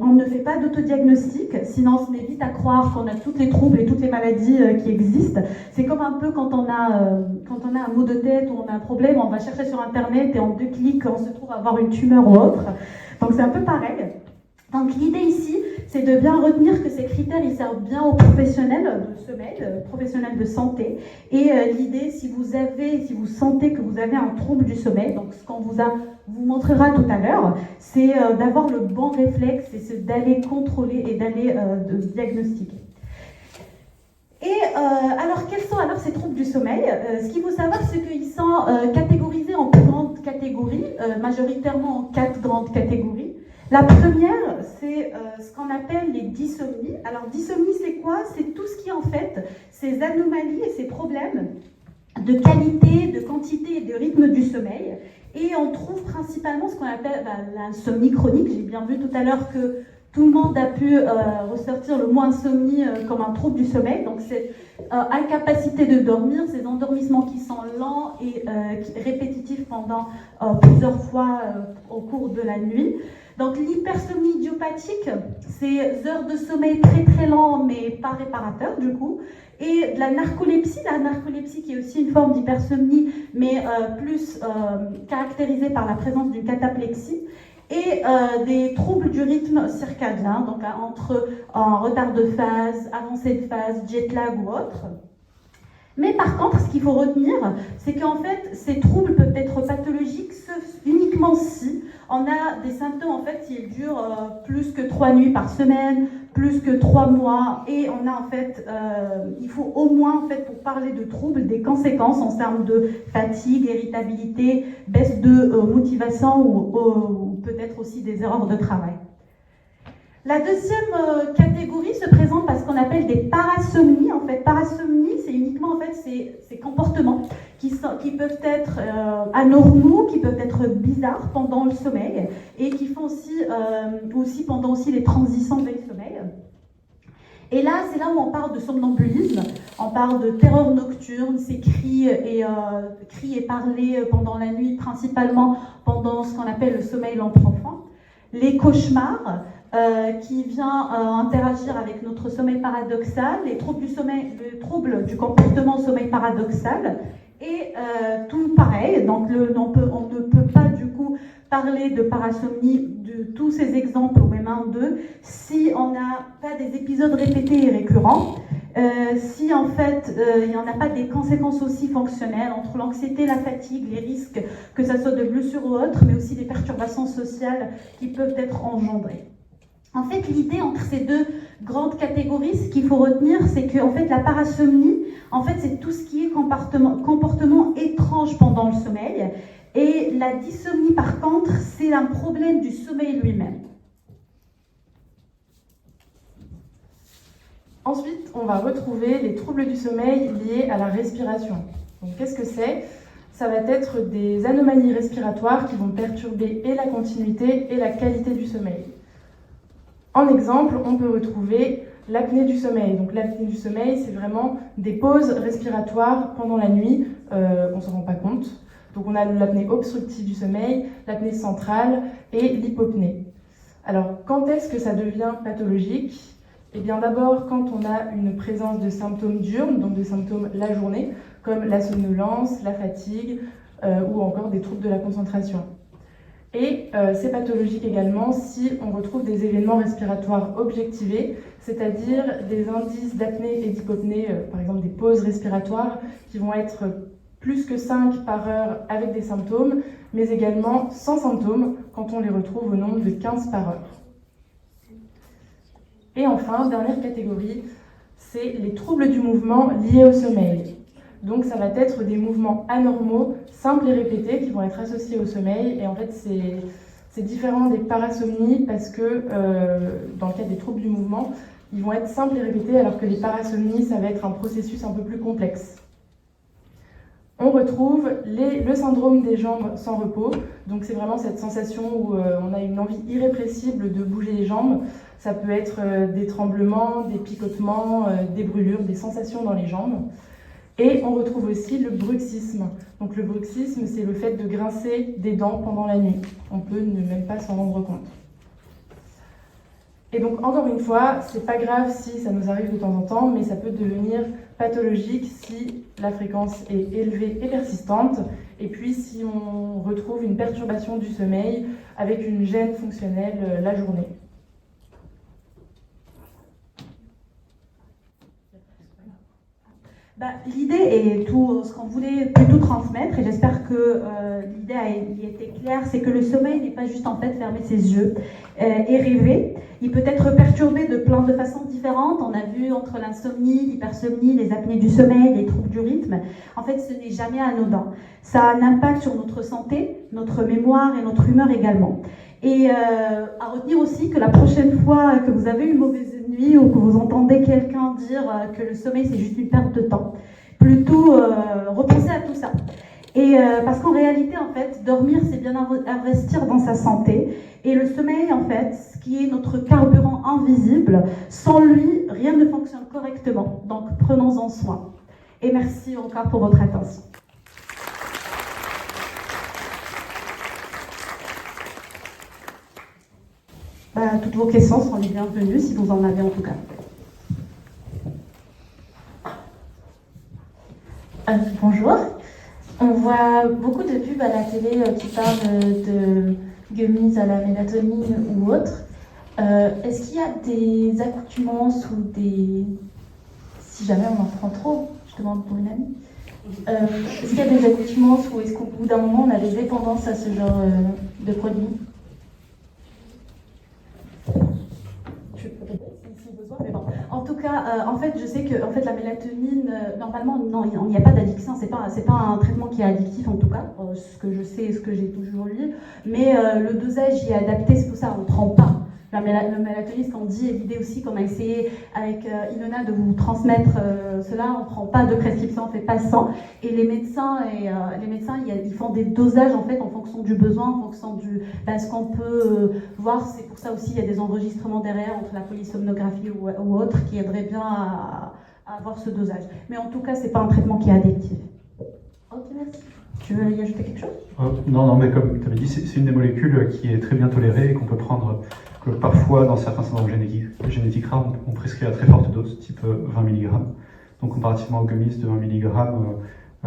on ne fait pas d'autodiagnostic, sinon on se met vite à croire qu'on a tous les troubles et toutes les maladies qui existent. C'est comme un peu quand on a un mot de tête ou on a un problème, on va chercher sur Internet et en 2 clics, on se trouve avoir une tumeur ou autre. Donc c'est un peu pareil. Donc l'idée ici, c'est de bien retenir que ces critères, ils servent bien aux professionnels de sommeil, professionnels de santé. Et l'idée, si vous sentez que vous avez un trouble du sommeil, donc ce qu'on vous montrera tout à l'heure, c'est d'avoir le bon réflexe et c'est d'aller contrôler et d'aller diagnostiquer. Et alors, quels sont alors ces troubles du sommeil? Ce qu'il faut savoir, c'est qu'ils sont catégorisés en plus grandes catégories, majoritairement en 4 grandes catégories. La première, c'est ce qu'on appelle les dysomnies. Alors, dysomnie, c'est quoi? C'est tout ce qui, en fait, ces anomalies et ces problèmes de qualité, de quantité et de rythme du sommeil. Et on trouve principalement ce qu'on appelle l'insomnie chronique. J'ai bien vu tout à l'heure que tout le monde a pu ressortir le mot insomnie comme un trouble du sommeil. Donc c'est incapacité de dormir, ces endormissements qui sont lents et répétitifs pendant plusieurs fois au cours de la nuit. Donc l'hypersomnie idiopathique, c'est heures de sommeil très très lents mais pas réparateurs du coup. Et de la narcolepsie qui est aussi une forme d'hypersomnie mais plus caractérisée par la présence d'une cataplexie. Et des troubles du rythme circadien, donc entre retard de phase, avancée de phase, jet lag ou autre. Mais par contre, ce qu'il faut retenir, c'est qu'en fait, ces troubles peuvent être pathologiques uniquement si on a des symptômes, en fait, qui durent plus que 3 nuits par semaine, plus que 3 mois, et on a en fait, il faut au moins, en fait, pour parler de troubles, des conséquences en termes de fatigue, irritabilité, baisse de motivation ou peut-être aussi des erreurs de travail. La deuxième catégorie se présente par ce qu'on appelle des parasomnies. En fait, parasomnie, c'est uniquement en fait ces comportements qui peuvent être anormaux, qui peuvent être bizarres pendant le sommeil et qui font aussi pendant les transitions veille-sommeil. Et là, c'est là où on parle de somnambulisme, on parle de terreur nocturne, ces cris et parler pendant la nuit, principalement pendant ce qu'on appelle le sommeil lent profond, les cauchemars, qui vient interagir avec notre sommeil paradoxal, les troubles du sommeil, le trouble du comportement sommeil paradoxal, et tout pareil. Donc on ne peut pas du coup parler de parasomnie de tous ces exemples au même un d'eux si on n'a pas des épisodes répétés et récurrents, si en fait il n'y en a pas des conséquences aussi fonctionnelles entre l'anxiété, la fatigue, les risques que ce soit de blessures ou autres, mais aussi des perturbations sociales qui peuvent être engendrées. En fait, l'idée entre ces deux grandes catégories, ce qu'il faut retenir, c'est que en fait, la parasomnie, en fait, c'est tout ce qui est comportement étrange pendant le sommeil. Et la dysomnie, par contre, c'est un problème du sommeil lui-même. Ensuite, on va retrouver les troubles du sommeil liés à la respiration. Donc, qu'est-ce que c'est ? Ça va être des anomalies respiratoires qui vont perturber et la continuité et la qualité du sommeil. En exemple, on peut retrouver l'apnée du sommeil. Donc l'apnée du sommeil, c'est vraiment des pauses respiratoires pendant la nuit, on ne s'en rend pas compte. Donc on a l'apnée obstructive du sommeil, l'apnée centrale et l'hypopnée. Alors quand est-ce que ça devient pathologique ? Eh bien d'abord quand on a une présence de symptômes diurnes, donc de symptômes la journée, comme la somnolence, la fatigue ou encore des troubles de la concentration. Et c'est pathologique également si on retrouve des événements respiratoires objectivés, c'est-à-dire des indices d'apnée et d'hypopnée, par exemple des pauses respiratoires qui vont être plus que 5 par heure avec des symptômes, mais également sans symptômes quand on les retrouve au nombre de 15 par heure. Et enfin, dernière catégorie, c'est les troubles du mouvement liés au sommeil. Donc ça va être des mouvements anormaux, simples et répétés, qui vont être associés au sommeil. Et en fait, c'est différent des parasomnies parce que dans le cas des troubles du mouvement, ils vont être simples et répétés, alors que les parasomnies, ça va être un processus un peu plus complexe. On retrouve le syndrome des jambes sans repos. Donc c'est vraiment cette sensation où on a une envie irrépressible de bouger les jambes. Ça peut être des tremblements, des picotements, des brûlures, des sensations dans les jambes. Et on retrouve aussi le bruxisme. Donc le bruxisme, c'est le fait de grincer des dents pendant la nuit. On peut ne même pas s'en rendre compte. Et donc encore une fois, c'est pas grave si ça nous arrive de temps en temps, mais ça peut devenir pathologique si la fréquence est élevée et persistante, et puis si on retrouve une perturbation du sommeil avec une gêne fonctionnelle la journée. L'idée est tout ce qu'on voulait plutôt transmettre, et j'espère que l'idée a été claire, c'est que le sommeil n'est pas juste en fait fermer ses yeux et rêver. Il peut être perturbé de plein de façons différentes. On a vu entre l'insomnie, l'hypersomnie, les apnées du sommeil, les troubles du rythme. En fait, ce n'est jamais anodin. Ça a un impact sur notre santé, notre mémoire et notre humeur également. Et à retenir aussi que la prochaine fois que vous avez une mauvaise nuit ou que vous entendez quelqu'un dire que le sommeil c'est juste une perte de temps, plutôt repensez à tout ça. Et parce qu'en réalité, en fait, dormir, c'est bien investir dans sa santé. Et le sommeil, en fait, ce qui est notre carburant invisible, sans lui, rien ne fonctionne correctement. Donc, prenons-en soin. Et merci encore pour votre attention. Toutes vos questions sont les bienvenues, si vous en avez en tout cas. Bonjour. On voit beaucoup de pubs à la télé qui parlent de gummies à la mélatonine ou autre. Est-ce qu'il y a des accoutumances ou des... Si jamais on en prend trop, je demande pour une amie. Est-ce qu'il y a des accoutumances ou est-ce qu'au bout d'un moment on a des dépendances à ce genre de produits? En tout cas, en fait, je sais que la mélatonine, normalement, non, il n'y a pas d'addiction. C'est pas un traitement qui est addictif, en tout cas, ce que je sais et ce que j'ai toujours lu. Mais le dosage y est adapté, c'est pour ça on ne prend pas. La mélatonine, ce qu'on dit, et l'idée aussi qu'on a essayé avec Ilona de vous transmettre cela, on ne prend pas de prescription, on ne fait pas sans. Et les médecins, ils font des dosages en fait en fonction du besoin, en fonction du ce qu'on peut voir. C'est pour ça aussi il y a des enregistrements derrière entre la polysomnographie ou autre qui aiderait bien à avoir ce dosage. Mais en tout cas, c'est pas un traitement qui est addictif. Ok, merci. Tu veux y ajouter quelque chose? Non, mais comme tu avais dit, c'est une des molécules qui est très bien tolérée et qu'on peut prendre, que parfois dans certains syndromes génétiques rares, on prescrit à très forte dose, type 20 mg. Donc comparativement aux gummies de 1 mg, il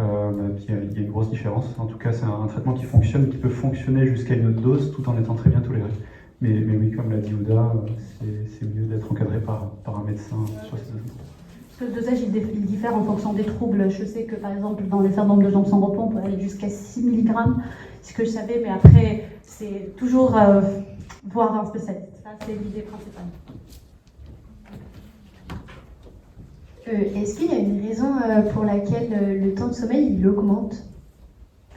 y a une grosse différence. En tout cas, c'est un traitement qui fonctionne, qui peut fonctionner jusqu'à une autre dose tout en étant très bien toléré. Mais oui, comme l'a dit Ouda, c'est mieux d'être encadré par un médecin sur ces doses. Le dosage, il diffère en fonction des troubles. Je sais que, par exemple, dans les syndromes de jambes sans repos, on peut aller jusqu'à 6 mg, ce que je savais, mais après, c'est toujours voir un spécialiste. Ça, c'est l'idée principale. Est-ce qu'il y a une raison pour laquelle le temps de sommeil, il augmente?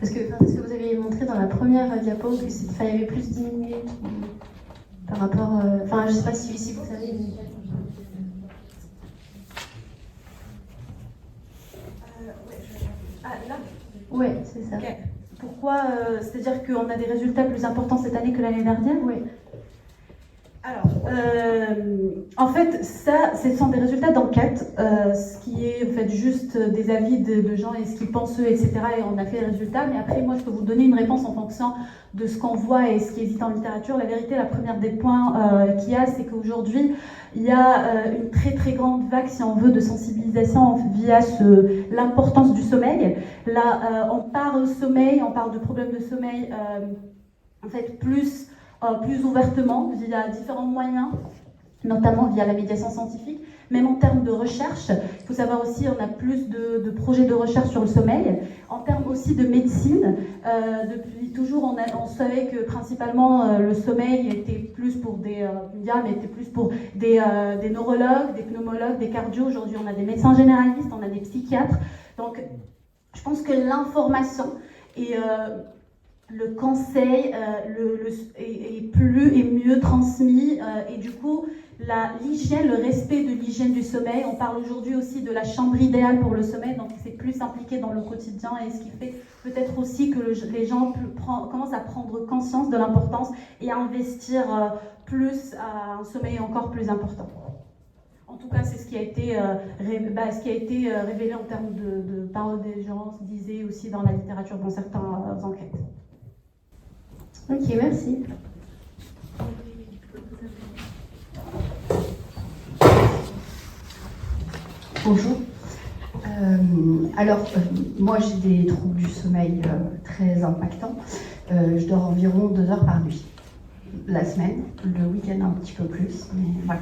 Parce que vous avez montré dans la première diapo qu'il y avait plus de 10 minutes par rapport... je ne sais pas si vous savez... Là? Oui, c'est ça. Okay. Pourquoi c'est-à-dire qu'on a des résultats plus importants cette année que l'année dernière? Oui. Alors, en fait, ce sont des résultats d'enquête, ce qui est en fait juste des avis de gens et ce qu'ils pensent eux, etc. Et on a fait les résultats, mais après, moi, je peux vous donner une réponse en fonction de ce qu'on voit et ce qui existe en littérature. La vérité, la première des points qu'il y a, c'est qu'aujourd'hui, il y a une très très grande vague, si on veut, de sensibilisation via l'importance du sommeil. Là, on parle sommeil, on parle de problèmes de sommeil, en fait, plus ouvertement, via différents moyens, notamment via la médiation scientifique, même en termes de recherche. Il faut savoir aussi, on a plus de projets de recherche sur le sommeil. En termes aussi de médecine, depuis toujours, on savait que principalement le sommeil était plus pour des neurologues, des pneumologues, des cardios. Aujourd'hui, on a des médecins généralistes, on a des psychiatres. Donc, je pense que l'information et le conseil est mieux transmis et du coup l'hygiène, le respect de l'hygiène du sommeil. On parle aujourd'hui aussi de la chambre idéale pour le sommeil, donc c'est plus impliqué dans le quotidien et ce qui fait peut-être aussi que les gens commencent à prendre conscience de l'importance et à investir plus à un sommeil encore plus important. En tout cas, c'est ce qui a été révélé en termes de paroles des gens, se disait aussi dans la littérature, dans certaines enquêtes. Ok, merci. Bonjour. Moi j'ai des troubles du sommeil très impactants. Je dors environ 2 heures par nuit la semaine, le week-end un petit peu plus, mais voilà.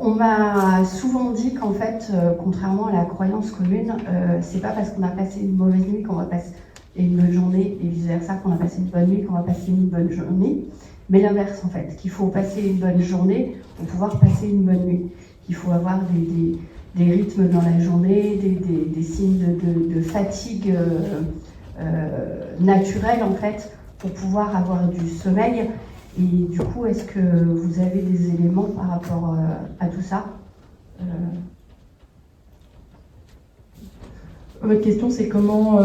On m'a souvent dit qu'en fait, contrairement à la croyance commune, c'est pas parce qu'on a passé une mauvaise nuit qu'on va passer une bonne journée et vice-versa, qu'on a passé une bonne nuit qu'on va passer une bonne journée, mais l'inverse en fait, qu'il faut passer une bonne journée pour pouvoir passer une bonne nuit, qu'il faut avoir des rythmes dans la journée, des signes de fatigue naturelle en fait, pour pouvoir avoir du sommeil. Et du coup, est-ce que vous avez des éléments par rapport à tout ça? Votre question, c'est comment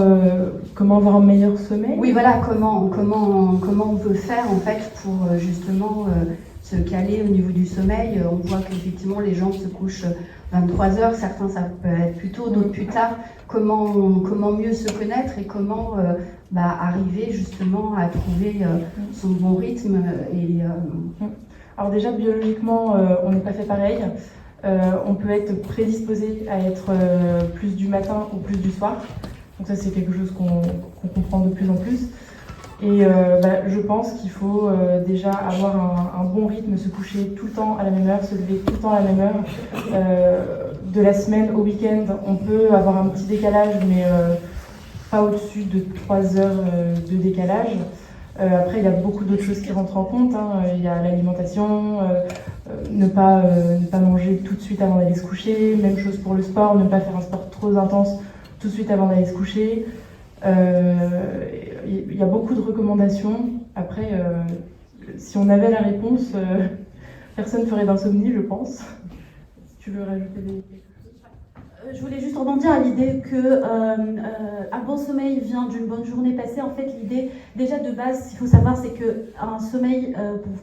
avoir un meilleur sommeil? Oui, voilà, comment on peut faire en fait pour justement se caler au niveau du sommeil. On voit qu'effectivement les gens se couchent 23h, certains ça peut être plus tôt, d'autres plus tard. Comment mieux se connaître et comment arriver justement à trouver son bon rythme Alors déjà, biologiquement, on n'est pas fait pareil. On peut être prédisposé à être plus du matin ou plus du soir. Donc ça, c'est quelque chose qu'on comprend de plus en plus. Et je pense qu'il faut déjà avoir un bon rythme, se coucher tout le temps à la même heure, se lever tout le temps à la même heure. De la semaine au week-end, on peut avoir un petit décalage, mais pas au-dessus de 3 heures de décalage. Après, il y a beaucoup d'autres choses qui rentrent en compte. Il y a l'alimentation, ne pas manger tout de suite avant d'aller se coucher. Même chose pour le sport, ne pas faire un sport trop intense tout de suite avant d'aller se coucher. Il y a beaucoup de recommandations. Après, si on avait la réponse, personne ne ferait d'insomnie, je pense. Si tu veux rajouter quelque chose. Je voulais juste rebondir à l'idée que un bon sommeil vient d'une bonne journée passée. En fait, l'idée, déjà de base, ce qu'il faut savoir, c'est qu'un sommeil,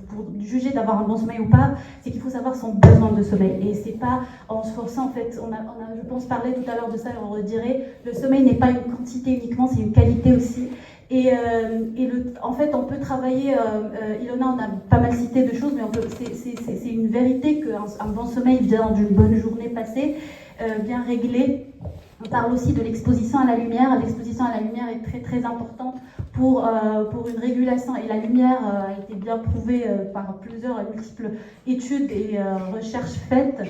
pour juger d'avoir un bon sommeil ou pas, c'est qu'il faut savoir son besoin de sommeil. Et c'est pas en se forçant, en fait, on a, je pense, parlé tout à l'heure de ça, et on redirait, le sommeil n'est pas une quantité uniquement, c'est une qualité aussi. En fait, on peut travailler, Ilona en a pas mal cité de choses, mais c'est une vérité qu'un bon sommeil vient d'une bonne journée passée, bien réglée. On parle aussi de l'exposition à la lumière. L'exposition à la lumière est très très importante pour une régulation, et la lumière a été bien prouvée par plusieurs multiples études et recherches faites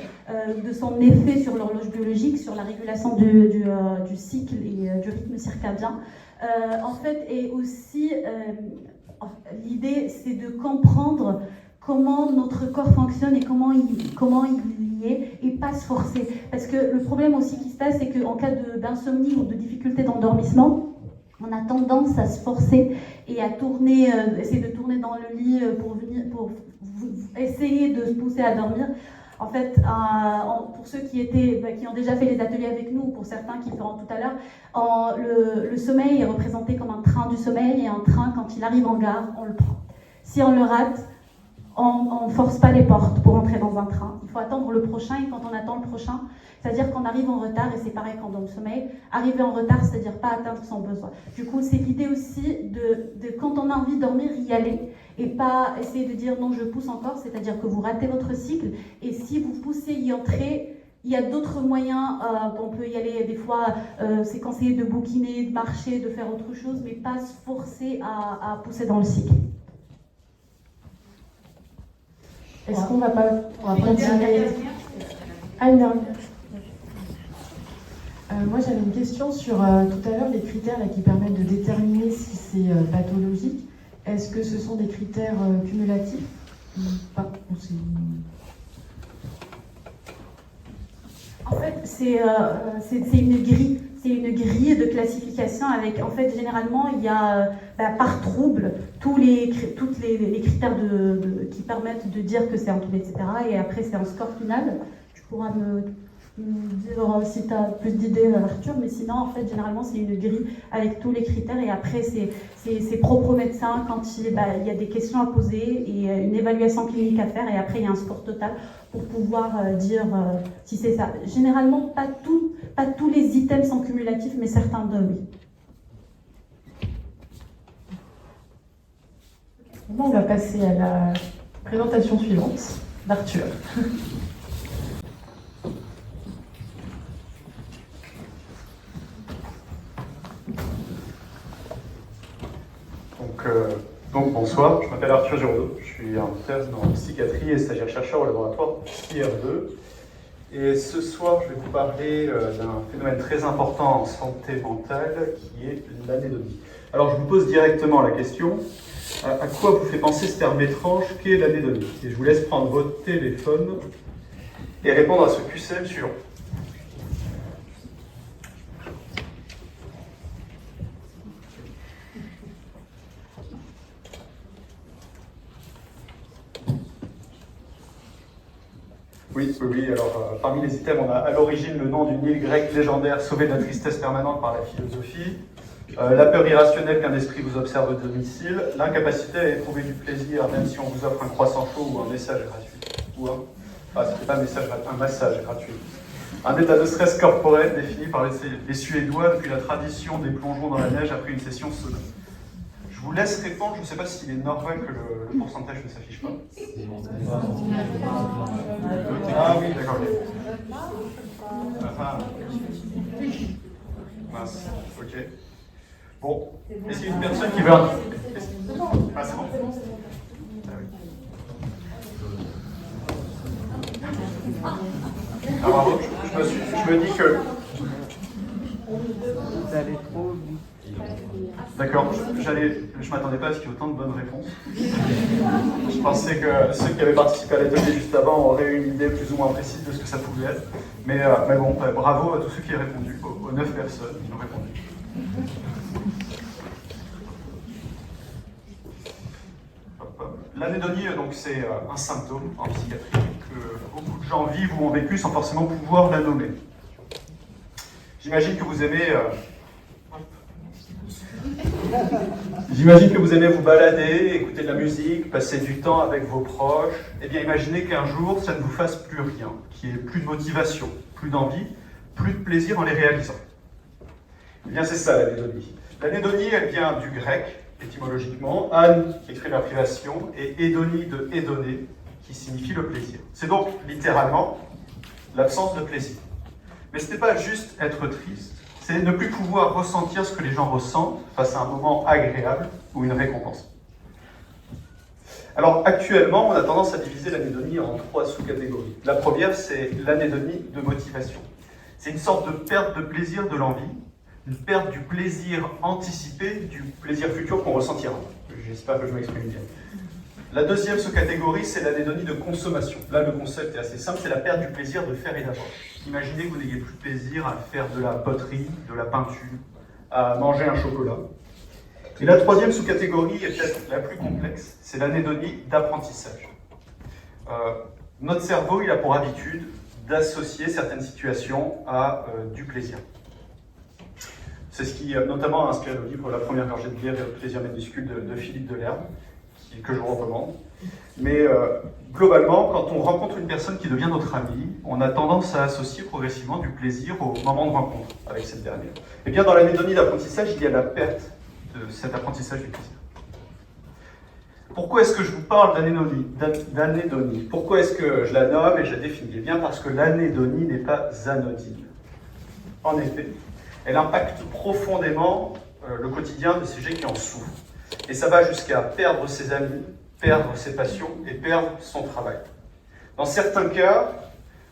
de son effet sur l'horloge biologique, sur la régulation du cycle et du rythme circadien. En fait, et aussi, l'idée, c'est de comprendre comment notre corps fonctionne et comment il y est, et pas se forcer. Parce que le problème aussi qui se passe, c'est qu'en cas d'insomnie ou de difficulté d'endormissement, on a tendance à se forcer et à tourner, essayer de tourner dans le lit pour essayer de se pousser à dormir. En fait, pour ceux qui ont déjà fait les ateliers avec nous, ou pour certains qui le feront tout à l'heure, le sommeil est représenté comme un train du sommeil, et un train, quand il arrive en gare, on le prend. Si on le rate, on ne force pas les portes pour entrer dans un train. Il faut attendre le prochain, et quand on attend le prochain, c'est-à-dire qu'on arrive en retard, et c'est pareil quand dans le sommeil, arriver en retard, c'est-à-dire pas atteindre son besoin. Du coup, c'est l'idée aussi de quand on a envie de dormir, y aller, et pas essayer de dire non, je pousse encore, c'est-à-dire que vous ratez votre cycle, et si vous poussez, y entrer, il y a d'autres moyens, on peut y aller des fois, c'est conseillé de bouquiner, de marcher, de faire autre chose, mais pas se forcer à pousser dans le cycle. Est-ce qu'on va pas continuer à une dernière? Moi j'avais une question sur tout à l'heure les critères là, qui permettent de déterminer si c'est pathologique. Est-ce que ce sont des critères cumulatifs ou pas? En fait, c'est une grille. C'est une grille de classification avec, en fait, généralement, il y a par trouble tous les critères qui permettent de dire que c'est un trouble, etc. Et après, c'est un score final. Tu pourras me dire si tu as plus d'idées, Arthur, mais sinon, en fait, généralement, c'est une grille avec tous les critères. Et après, c'est propre au médecin quand il y a des questions à poser et une évaluation clinique à faire. Et après, il y a un score total pour pouvoir dire si c'est ça. Généralement, pas tous les items sont cumulatifs, mais certains d'eux, oui. Bon, on va passer à la présentation suivante d'Arthur. Donc bonsoir, je m'appelle Arthur Giraudot, je suis en thèse en psychiatrie et stagiaire-chercheur au laboratoire IR2. Et ce soir, je vais vous parler d'un phénomène très important en santé mentale qui est l'anédonie. Alors je vous pose directement la question, à quoi vous fait penser ce terme étrange qu'est l'anédonie? Et je vous laisse prendre votre téléphone et répondre à ce QCM suivant. Oui, alors parmi les items, on a à l'origine le nom d'une île grecque légendaire sauvée de la tristesse permanente par la philosophie, la peur irrationnelle qu'un esprit vous observe de domicile, l'incapacité à éprouver du plaisir même si on vous offre un croissant chaud ou un message gratuit. C'était pas un message, un massage gratuit. Un état de stress corporel défini par les Suédois depuis la tradition des plongeons dans la neige après une session sauna. Je vous laisse répondre, je ne sais pas s'il est normal que le pourcentage ne s'affiche pas. Ah oui, d'accord. Enfin, mince, ok. Bon, est-ce qu'il y a une personne qui veut... Ah, c'est bon? Ah oui. Ah bravo, je me dis que... Vous allez trop vite. D'accord, je m'attendais pas à ce qu'il y ait autant de bonnes réponses. Je pensais que ceux qui avaient participé à l'atelier juste avant auraient une idée plus ou moins précise de ce que ça pouvait être. Mais bon, bravo à tous ceux qui ont répondu, aux 9 personnes qui ont répondu. L'anédonie, donc, c'est un symptôme en psychiatrie que beaucoup de gens vivent ou ont vécu sans forcément pouvoir la nommer. J'imagine que vous aimez... J'imagine que vous aimez vous balader, écouter de la musique, passer du temps avec vos proches. Eh bien, imaginez qu'un jour, ça ne vous fasse plus rien, qu'il n'y ait plus de motivation, plus d'envie, plus de plaisir en les réalisant. Eh bien, c'est ça l'anédonie. L'anédonie, elle vient du grec, étymologiquement, ane, qui écrit la privation, et hédonie de hédoné, qui signifie le plaisir. C'est donc, littéralement, l'absence de plaisir. Mais ce n'est pas juste être triste, c'est ne plus pouvoir ressentir ce que les gens ressentent face à un moment agréable ou une récompense. Alors actuellement, on a tendance à diviser l'anédonie en 3 sous-catégories. La première, c'est l'anédonie de motivation. C'est une sorte de perte de plaisir de l'envie, une perte du plaisir anticipé, du plaisir futur qu'on ressentira. J'espère que je m'exprime bien. La deuxième sous-catégorie, c'est l'anédonie de consommation. Là, le concept est assez simple, c'est la perte du plaisir de faire et d'avoir. Imaginez que vous n'ayez plus de plaisir à faire de la poterie, de la peinture, à manger un chocolat. Et la troisième sous-catégorie est peut-être la plus complexe, c'est l'anédonie d'apprentissage. Notre cerveau, il a pour habitude d'associer certaines situations à du plaisir. C'est ce qui notamment a inspiré le livre La première gorgée de bière et le plaisir minuscule de Philippe Delerme, que je vous recommande. Mais globalement, quand on rencontre une personne qui devient notre amie, on a tendance à associer progressivement du plaisir au moment de rencontre avec cette dernière. Et bien dans l'anédonie d'apprentissage, il y a la perte de cet apprentissage du plaisir. Pourquoi est-ce que je vous parle d'anédonie? Pourquoi est-ce que je la nomme et je la définis? Eh bien parce que l'anédonie n'est pas anodine. En effet, elle impacte profondément le quotidien de ces gens qui en souffrent. Et ça va jusqu'à perdre ses amis, perdre ses passions et perdre son travail. Dans certains cas,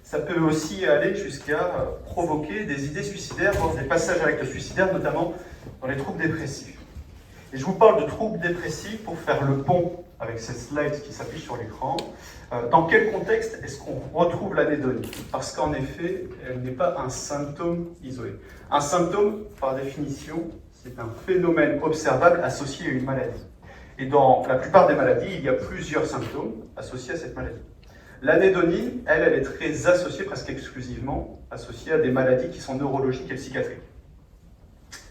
ça peut aussi aller jusqu'à provoquer des idées suicidaires, voire des passages à l'acte suicidaire, notamment dans les troubles dépressifs. Et je vous parle de troubles dépressifs pour faire le pont avec cette slide qui s'affiche sur l'écran. Dans quel contexte est-ce qu'on retrouve l'anédonie? Parce qu'en effet, elle n'est pas un symptôme isolé. Un symptôme, par définition, c'est un phénomène observable associé à une maladie. Et dans la plupart des maladies, il y a plusieurs symptômes associés à cette maladie. L'anédonie, elle est très associée, presque exclusivement, associée à des maladies qui sont neurologiques et psychiatriques,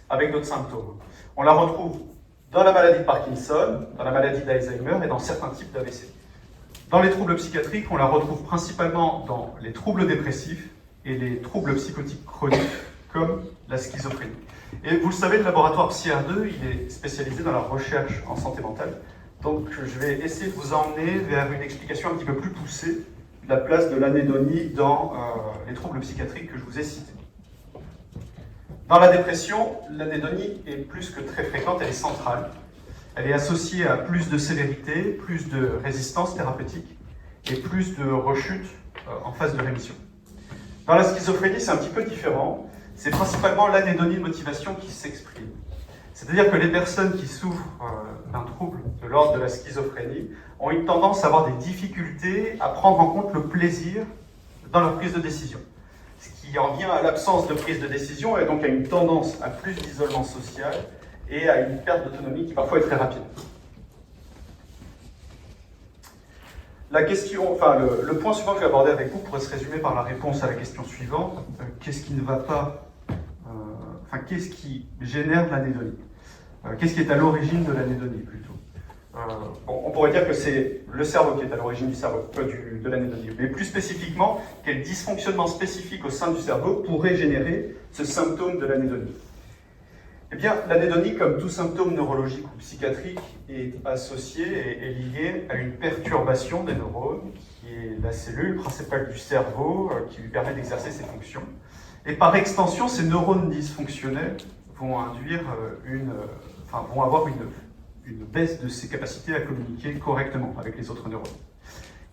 avec d'autres symptômes. On la retrouve dans la maladie de Parkinson, dans la maladie d'Alzheimer et dans certains types d'AVC. Dans les troubles psychiatriques, on la retrouve principalement dans les troubles dépressifs et les troubles psychotiques chroniques, comme la schizophrénie. Et vous le savez, le laboratoire PSYR2, il est spécialisé dans la recherche en santé mentale. Donc je vais essayer de vous emmener vers une explication un petit peu plus poussée de la place de l'anédonie dans les troubles psychiatriques que je vous ai cités. Dans la dépression, l'anédonie est plus que très fréquente, elle est centrale. Elle est associée à plus de sévérité, plus de résistance thérapeutique et plus de rechute en phase de rémission. Dans la schizophrénie, c'est un petit peu différent. C'est principalement l'anédonie de motivation qui s'exprime. C'est-à-dire que les personnes qui souffrent d'un trouble de l'ordre de la schizophrénie ont une tendance à avoir des difficultés à prendre en compte le plaisir dans leur prise de décision. Ce qui en vient à l'absence de prise de décision et donc à une tendance à plus d'isolement social et à une perte d'autonomie qui parfois est très rapide. La question, enfin, le point suivant que je vais aborder avec vous pourrait se résumer par la réponse à la question suivante. Qu'est-ce qui ne va pas, enfin, qu'est-ce qui génère l'anédonie? Qu'est-ce qui est à l'origine de l'anédonie, plutôt? Bon, on pourrait dire que c'est le cerveau qui est à l'origine de l'anédonie. Mais plus spécifiquement, quel dysfonctionnement spécifique au sein du cerveau pourrait générer ce symptôme de l'anédonie? Eh bien, l'anédonie, comme tout symptôme neurologique ou psychiatrique, est associé et est lié à une perturbation des neurones, qui est la cellule principale du cerveau, qui lui permet d'exercer ses fonctions. Et par extension, ces neurones dysfonctionnels vont induire vont avoir une baisse de ses capacités à communiquer correctement avec les autres neurones.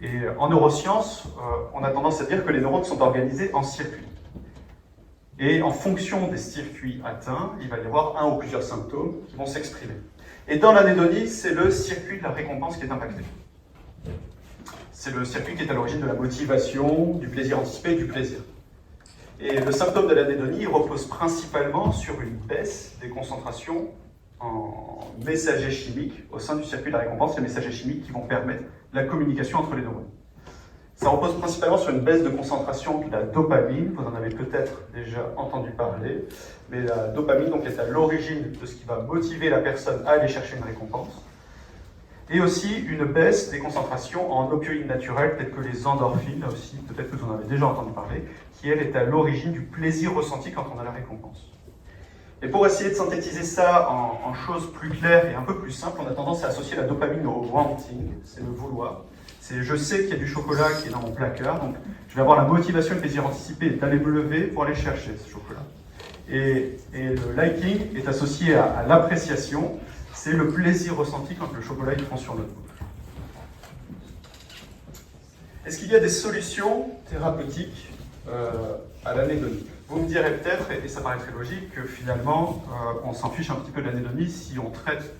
Et en neurosciences, on a tendance à dire que les neurones sont organisés en circuits. Et en fonction des circuits atteints, il va y avoir un ou plusieurs symptômes qui vont s'exprimer. Et dans l'anédonie, c'est le circuit de la récompense qui est impacté. C'est le circuit qui est à l'origine de la motivation, du plaisir anticipé et du plaisir. Et le symptôme de l'anédonie repose principalement sur une baisse des concentrations en messagers chimiques au sein du circuit de la récompense, les messagers chimiques qui vont permettre la communication entre les neurones. Ça repose principalement sur une baisse de concentration de la dopamine, vous en avez peut-être déjà entendu parler, mais la dopamine donc, est à l'origine de ce qui va motiver la personne à aller chercher une récompense, et aussi une baisse des concentrations en opioïdes naturels tels que les endorphines, là aussi, peut-être que vous en avez déjà entendu parler, qui elle est à l'origine du plaisir ressenti quand on a la récompense. Et pour essayer de synthétiser ça en choses plus claires et un peu plus simples, on a tendance à associer la dopamine au wanting, c'est le vouloir. C'est je sais qu'il y a du chocolat qui est dans mon placard, donc je vais avoir la motivation et le plaisir anticipé d'aller me lever pour aller chercher ce chocolat. Et le liking est associé à l'appréciation, c'est le plaisir ressenti quand le chocolat il prend sur notre bouche. Est-ce qu'il y a des solutions thérapeutiques à l'anédonie? Vous me direz peut-être, et ça paraît très logique, que finalement on s'en fiche un petit peu de l'anédonie si on traite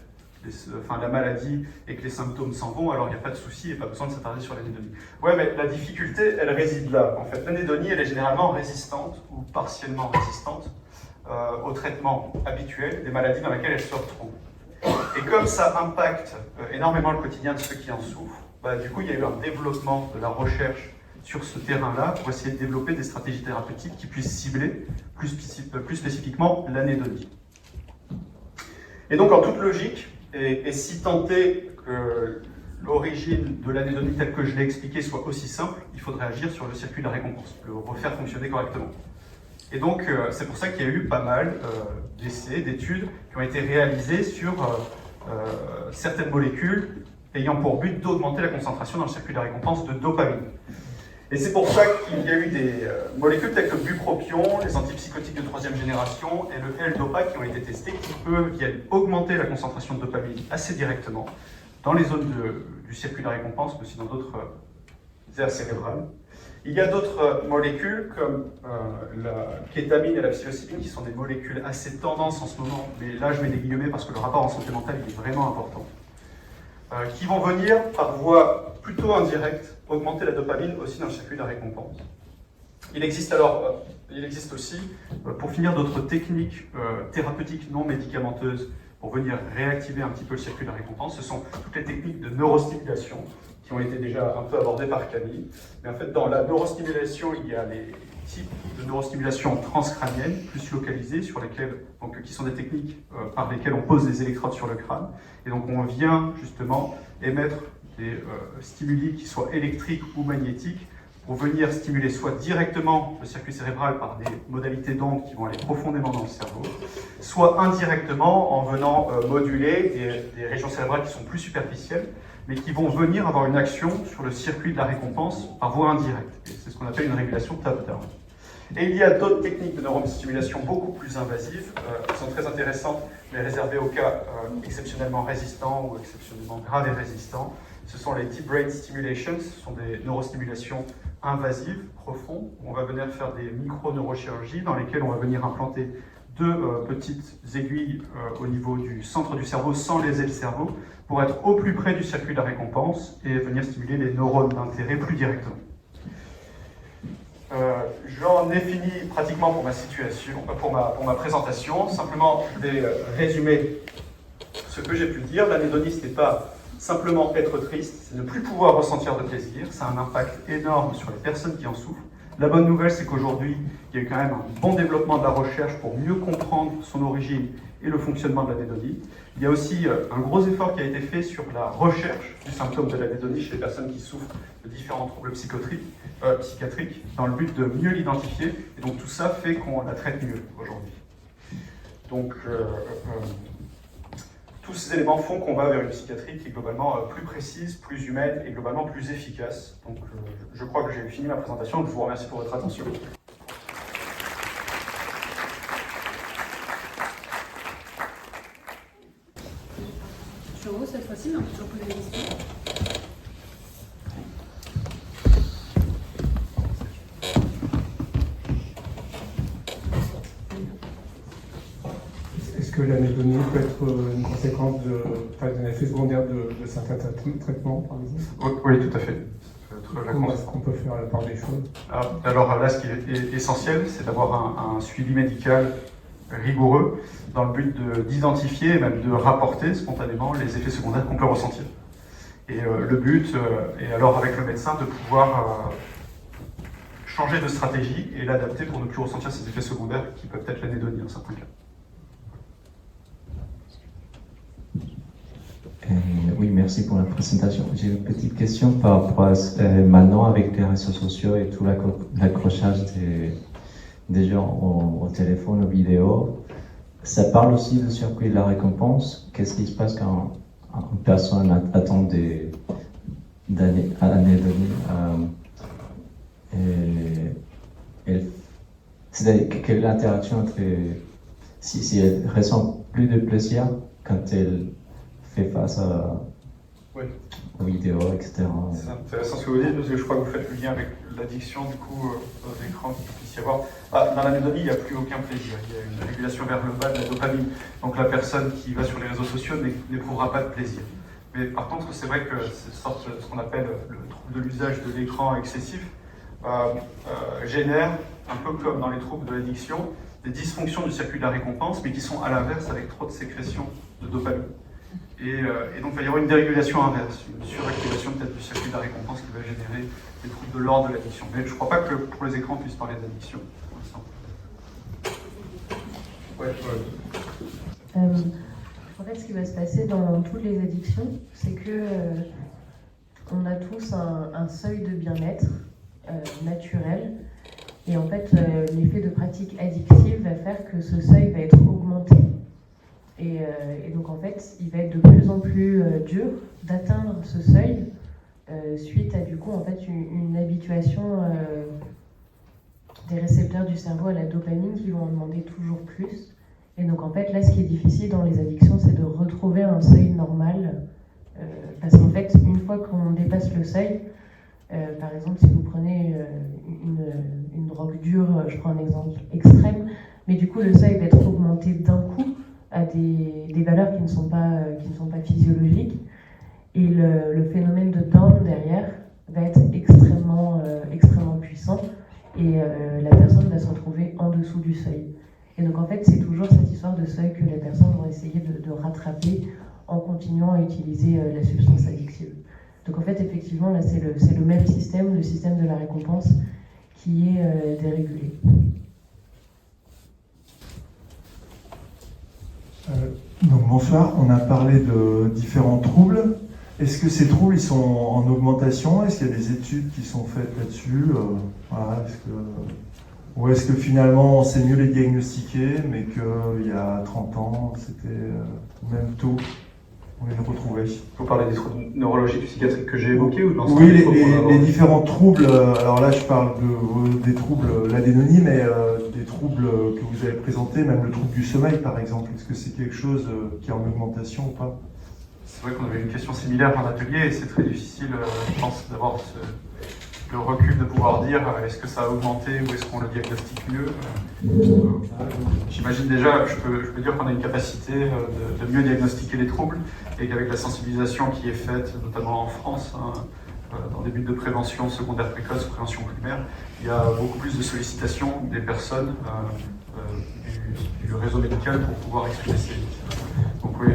la maladie et que les symptômes s'en vont, alors il n'y a pas de souci et pas besoin de s'attarder sur l'anédonie. Ouais, mais la difficulté, elle réside là. En fait, l'anédonie, elle est généralement résistante ou partiellement résistante au traitement habituel des maladies dans lesquelles elle se retrouve. Et comme ça impacte énormément le quotidien de ceux qui en souffrent, du coup, il y a eu un développement de la recherche sur ce terrain-là pour essayer de développer des stratégies thérapeutiques qui puissent cibler plus spécifiquement l'anédonie. Et donc, en toute logique, et si tant est que l'origine de l'anédonie telle que je l'ai expliquée soit aussi simple, il faudrait agir sur le circuit de la récompense, le refaire fonctionner correctement. Et donc, c'est pour ça qu'il y a eu pas mal d'essais, d'études qui ont été réalisées sur certaines molécules ayant pour but d'augmenter la concentration dans le circuit de la récompense de dopamine. Et c'est pour ça qu'il y a eu des molécules telles que le bupropion, les antipsychotiques de 3e génération et le L-Dopa qui ont été testés, qui viennent augmenter la concentration de dopamine assez directement dans les zones du circuit de la récompense, mais aussi dans d'autres aires cérébrales. Il y a d'autres molécules comme la kétamine et la psilocybine qui sont des molécules assez tendances en ce moment, mais là je mets des guillemets parce que le rapport en santé mentale il est vraiment important, qui vont venir par voie plutôt indirecte augmenter la dopamine aussi dans le circuit de la récompense. Il existe aussi, pour finir, d'autres techniques thérapeutiques non médicamenteuses pour venir réactiver un petit peu le circuit de la récompense. Ce sont toutes les techniques de neurostimulation qui ont été déjà un peu abordées par Camille. Mais en fait, dans la neurostimulation, il y a les types de neurostimulation transcrânienne, plus localisées, qui sont des techniques par lesquelles on pose des électrodes sur le crâne. Et donc on vient justement émettre des stimuli qui soient électriques ou magnétiques pour venir stimuler soit directement le circuit cérébral par des modalités d'ondes qui vont aller profondément dans le cerveau, soit indirectement en venant moduler des régions cérébrales qui sont plus superficielles, mais qui vont venir avoir une action sur le circuit de la récompense par voie indirecte. C'est ce qu'on appelle une régulation top-down. Et il y a d'autres techniques de neurostimulation beaucoup plus invasives, qui sont très intéressantes, mais réservées aux cas exceptionnellement résistants ou exceptionnellement graves et résistants. Ce sont les Deep Brain Stimulations, ce sont des neurostimulations invasives, profondes, où on va venir faire des micro-neurochirurgies dans lesquelles on va venir implanter deux petites aiguilles au niveau du centre du cerveau sans léser le cerveau pour être au plus près du circuit de la récompense et venir stimuler les neurones d'intérêt plus directement. J'en ai fini pratiquement pour ma présentation. Simplement, je vais résumer ce que j'ai pu dire. L'anédonie, ce n'est pas simplement être triste, c'est ne plus pouvoir ressentir de plaisir. Ça a un impact énorme sur les personnes qui en souffrent. La bonne nouvelle, c'est qu'aujourd'hui, il y a quand même un bon développement de la recherche pour mieux comprendre son origine et le fonctionnement de l'anédonie. Il y a aussi un gros effort qui a été fait sur la recherche du symptôme de l'anédonie chez les personnes qui souffrent de différents troubles psychiatriques dans le but de mieux l'identifier. Et donc tout ça fait qu'on la traite mieux aujourd'hui. Donc tous ces éléments font qu'on va vers une psychiatrie qui est globalement plus précise, plus humaine et globalement plus efficace. Donc je crois que j'ai fini ma présentation. Je vous remercie pour votre attention. Je suis en haut cette fois-ci, mais on peut toujours poser des questions. Est-ce que l'anédonie peut être une conséquence d'un effet secondaire de certains traitements, par exemple? Oui, tout à fait. Comment est-ce qu'on peut faire la part des choses? Alors là, ce qui est essentiel, c'est d'avoir un suivi médical rigoureux dans le but d'identifier et même de rapporter spontanément les effets secondaires qu'on peut ressentir. Et le but est alors avec le médecin de pouvoir changer de stratégie et l'adapter pour ne plus ressentir ces effets secondaires qui peuvent être l'anédonie dans certains cas. Oui, merci pour la présentation. J'ai une petite question par rapport à maintenant avec les réseaux sociaux et tout l'accrochage des gens au téléphone, aux vidéos. Ça parle aussi du circuit de la récompense. Qu'est-ce qui se passe quand une personne attend l'anédonie? C'est-à-dire, quelle est l'interaction entre... Si elle ressent plus de plaisir quand elle fait face aux vidéos, etc. C'est intéressant ce que vous dites, parce que je crois que vous faites le lien avec l'addiction, du coup, aux écrans qu'il puisse y avoir. Dans l'anédonie, il n'y a plus aucun plaisir. Il y a une régulation vers le bas de la dopamine. Donc la personne qui va sur les réseaux sociaux n'éprouvera pas de plaisir. Mais par contre, c'est vrai que cette sorte, ce qu'on appelle le trouble de l'usage de l'écran excessif, génère, un peu comme dans les troubles de l'addiction, des dysfonctions du circuit de la récompense, mais qui sont à l'inverse avec trop de sécrétion de dopamine. Et donc il va y avoir une dérégulation inverse, une suractivation peut-être du circuit de la récompense qui va générer des troubles de l'ordre de l'addiction. Mais je ne crois pas que pour les écrans on puisse parler d'addiction pour l'instant. En fait, ce qui va se passer dans toutes les addictions, c'est que on a tous un seuil de bien-être naturel. Et en fait, l'effet de pratique addictive va faire que ce seuil va être augmenté. Et donc en fait, il va être de plus en plus dur d'atteindre ce seuil suite à du coup en fait une habituation des récepteurs du cerveau à la dopamine qui vont en demander toujours plus. Et donc en fait là, ce qui est difficile dans les addictions, c'est de retrouver un seuil normal parce qu'en fait, une fois qu'on dépasse le seuil, par exemple, si vous prenez une drogue dure, je prends un exemple extrême, mais du coup le seuil va être augmenté d'un coup à des valeurs qui ne sont pas physiologiques. Et le phénomène de down derrière va être extrêmement puissant et la personne va se retrouver en dessous du seuil. Et donc en fait, c'est toujours cette histoire de seuil que les personnes vont essayer de rattraper en continuant à utiliser la substance addictive. Donc en fait, effectivement, là, c'est le même système, le système de la récompense, qui est dérégulé. Donc bonsoir, on a parlé de différents troubles. Est-ce que ces troubles ils sont en augmentation? Est-ce qu'il y a des études qui sont faites là-dessus? Voilà, ou est-ce que finalement on sait mieux les diagnostiquer, mais qu'il y a 30 ans, c'était le même taux? On les retrouvait. Vous parlez des troubles neurologiques psychiatriques que j'ai évoqués ou dans Oui, les différents troubles. Alors là, je parle des troubles, l'adénonie, mais des troubles que vous avez présentés, même le trouble du sommeil, par exemple. Est-ce que c'est quelque chose qui est en augmentation ou pas? C'est vrai qu'on avait une question similaire en atelier et c'est très difficile, je pense, d'avoir le recul de pouvoir dire est-ce que ça a augmenté ou est-ce qu'on le diagnostique mieux. J'imagine déjà, je peux dire qu'on a une capacité de mieux diagnostiquer les troubles et qu'avec la sensibilisation qui est faite, notamment en France, dans des buts de prévention secondaire précoce, prévention primaire, il y a beaucoup plus de sollicitations des personnes du réseau médical pour pouvoir exprimer ces. Donc oui,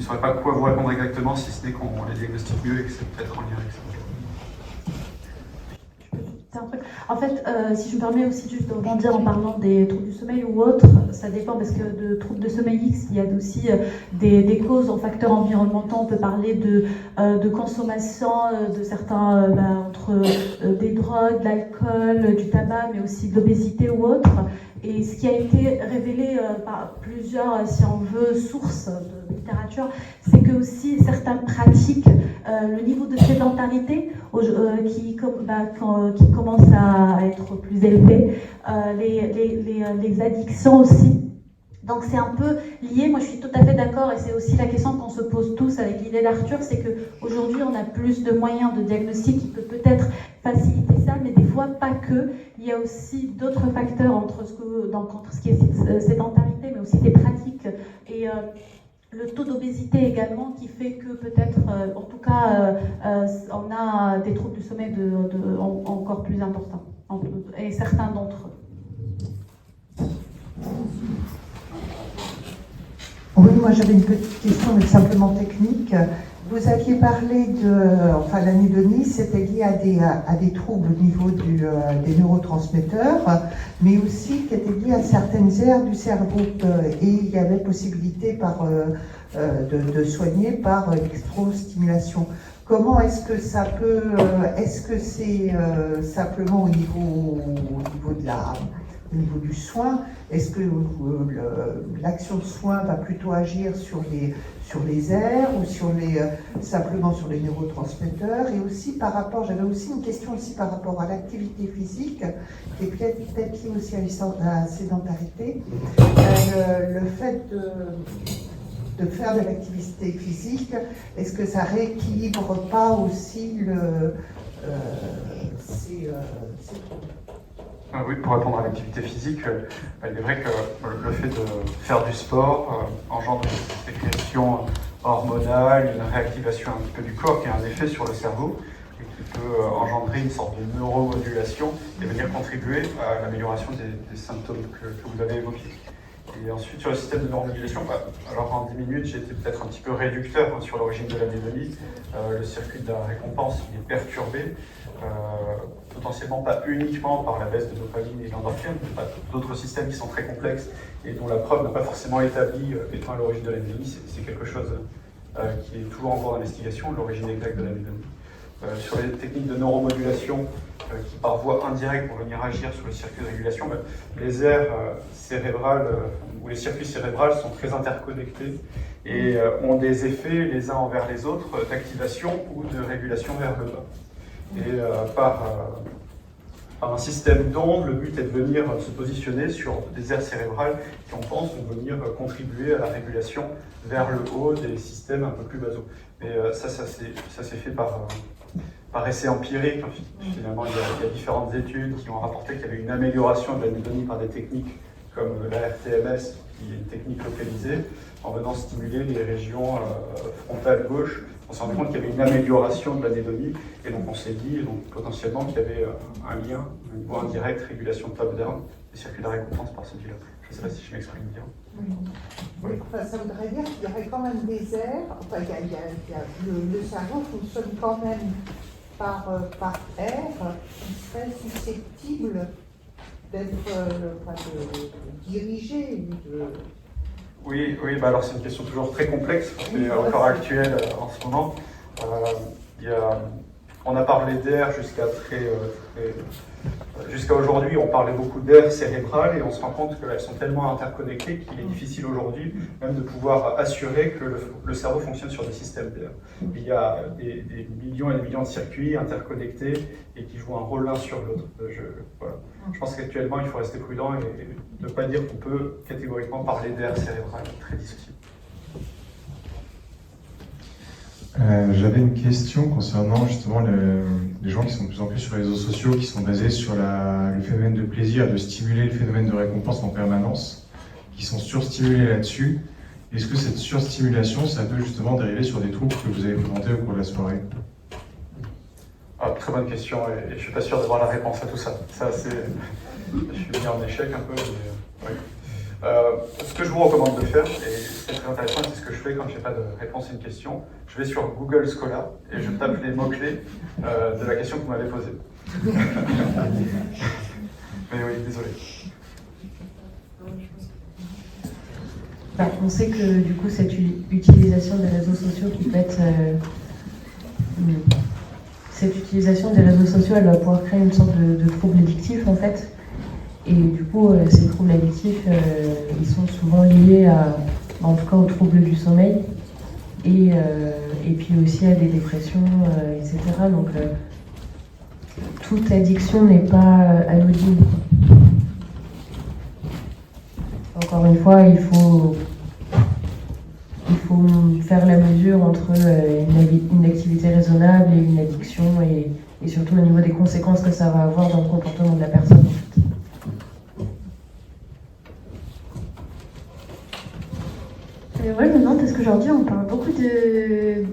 ne saurais pas quoi vous répondre exactement, si ce n'est qu'on les diagnostique mieux et que c'est peut-être en lien avec ça. En fait, si je me permets aussi juste de rebondir en parlant des troubles du sommeil ou autres, ça dépend parce que de troubles de sommeil X, il y a aussi des causes en facteurs environnementaux. On peut parler de consommation de certains, entre des drogues, de l'alcool, du tabac, mais aussi de l'obésité ou autre. Et ce qui a été révélé par plusieurs, si on veut, sources de littérature, c'est que aussi certaines pratiques, le niveau de sédentarité qui commence à être plus élevé, les addictions aussi. Donc c'est un peu lié, moi je suis tout à fait d'accord et c'est aussi la question qu'on se pose tous avec l'idée d'Arthur, c'est qu'aujourd'hui on a plus de moyens de diagnostic qui peut peut-être faciliter ça, mais des fois pas que. Il y a aussi d'autres facteurs entre ce qui est sédentarité, mais aussi des pratiques et le taux d'obésité également qui fait que peut-être, en tout cas, on a des troubles du sommeil encore plus importants, et certains d'entre eux. Oui, moi j'avais une petite question, mais simplement technique. Vous aviez parlé l'anédonie, c'était lié à des troubles au niveau des neurotransmetteurs, mais aussi qui était lié à certaines aires du cerveau. Et il y avait possibilité de soigner par électrostimulation. Comment est-ce que ça peut... est-ce que c'est simplement au niveau du soin? Est-ce que l'action de soin va plutôt agir sur les aires ou simplement sur les neurotransmetteurs? Et aussi j'avais aussi une question aussi par rapport à l'activité physique, qui est peut-être liée aussi à la sédentarité. Le fait de faire de l'activité physique, est-ce que ça rééquilibre pas aussi ces troubles? Oui, pour répondre à l'activité physique, il est vrai que le fait de faire du sport engendre une sécrétion hormonale, une réactivation un petit peu du corps qui a un effet sur le cerveau et qui peut engendrer une sorte de neuromodulation et venir contribuer à l'amélioration des symptômes que vous avez évoqués. Et ensuite, sur le système de neuromodulation, alors en 10 minutes, j'ai été peut-être un petit peu réducteur sur l'origine de l'anédonie. Le circuit de la récompense il est perturbé. Potentiellement pas uniquement par la baisse de dopamine et d'endorphine, mais d'autres systèmes qui sont très complexes et dont la preuve n'a pas forcément établi étant à l'origine de l'anédonie. C'est quelque chose qui est toujours en cours d'investigation, l'origine exacte de l'anédonie. Sur les techniques de neuromodulation qui par voie indirecte vont venir agir sur le circuit de régulation, les aires cérébrales ou les circuits cérébrales sont très interconnectés et ont des effets les uns envers les autres d'activation ou de régulation vers le bas. Et par un système d'ondes, le but est de venir se positionner sur des aires cérébrales qui, on pense, vont venir contribuer à la régulation vers le haut des systèmes un peu plus basaux. Mais ça s'est fait par essai empirique. Finalement, il y a différentes études qui ont rapporté qu'il y avait une amélioration de l'anédonie par des techniques comme la RTMS, qui est une technique localisée, en venant stimuler les régions frontales gauche. On s'est rendu compte qu'il y avait une amélioration de l'anédonie, et donc on s'est dit potentiellement qu'il y avait un lien, un niveau indirect, régulation top-down, des circuits de récompense par ce biais-là. Je ne sais pas si je m'exprime bien. Oui. Ça voudrait dire qu'il y aurait quand même des aires, le cerveau fonctionne quand même par air qui serait susceptible d'être dirigé. Oui, alors c'est une question toujours très complexe, et encore actuelle en ce moment. On a parlé d'air jusqu'à aujourd'hui, on parlait beaucoup d'air cérébrale, et on se rend compte qu'elles sont tellement interconnectées qu'il est difficile aujourd'hui même de pouvoir assurer que le cerveau fonctionne sur des systèmes d'air. Il y a des millions et des millions de circuits interconnectés et qui jouent un rôle l'un sur l'autre. Je pense qu'actuellement il faut rester prudent et ne pas dire qu'on peut catégoriquement parler d'air cérébral, très dissocié. J'avais une question concernant justement les gens qui sont de plus en plus sur les réseaux sociaux, qui sont basés sur le phénomène de plaisir, de stimuler le phénomène de récompense en permanence, qui sont surstimulés là-dessus. Est-ce que cette surstimulation, ça peut justement dériver sur des troubles que vous avez présentés au cours de la soirée? Très bonne question, et je ne suis pas sûr d'avoir la réponse à tout ça. Je suis mis en échec un peu. Mais, ouais. Ce que je vous recommande de faire, et c'est très intéressant, c'est ce que je fais quand je n'ai pas de réponse à une question, je vais sur Google Scholar et je tape les mots-clés de la question que vous m'avez posée. Mais oui, désolé. On sait que du coup cette utilisation des réseaux sociaux qui peut être cette utilisation des réseaux sociaux, elle va pouvoir créer une sorte de trouble addictif en fait. Et du coup, ces troubles addictifs, ils sont souvent liés en tout cas aux troubles du sommeil et puis aussi à des dépressions, etc. Donc toute addiction n'est pas anodine. Encore une fois, il faut faire la mesure entre une activité raisonnable et une addiction et surtout au niveau des conséquences que ça va avoir dans le comportement de la personne. En fait. Moi, je me demande, parce qu'aujourd'hui, on parle beaucoup des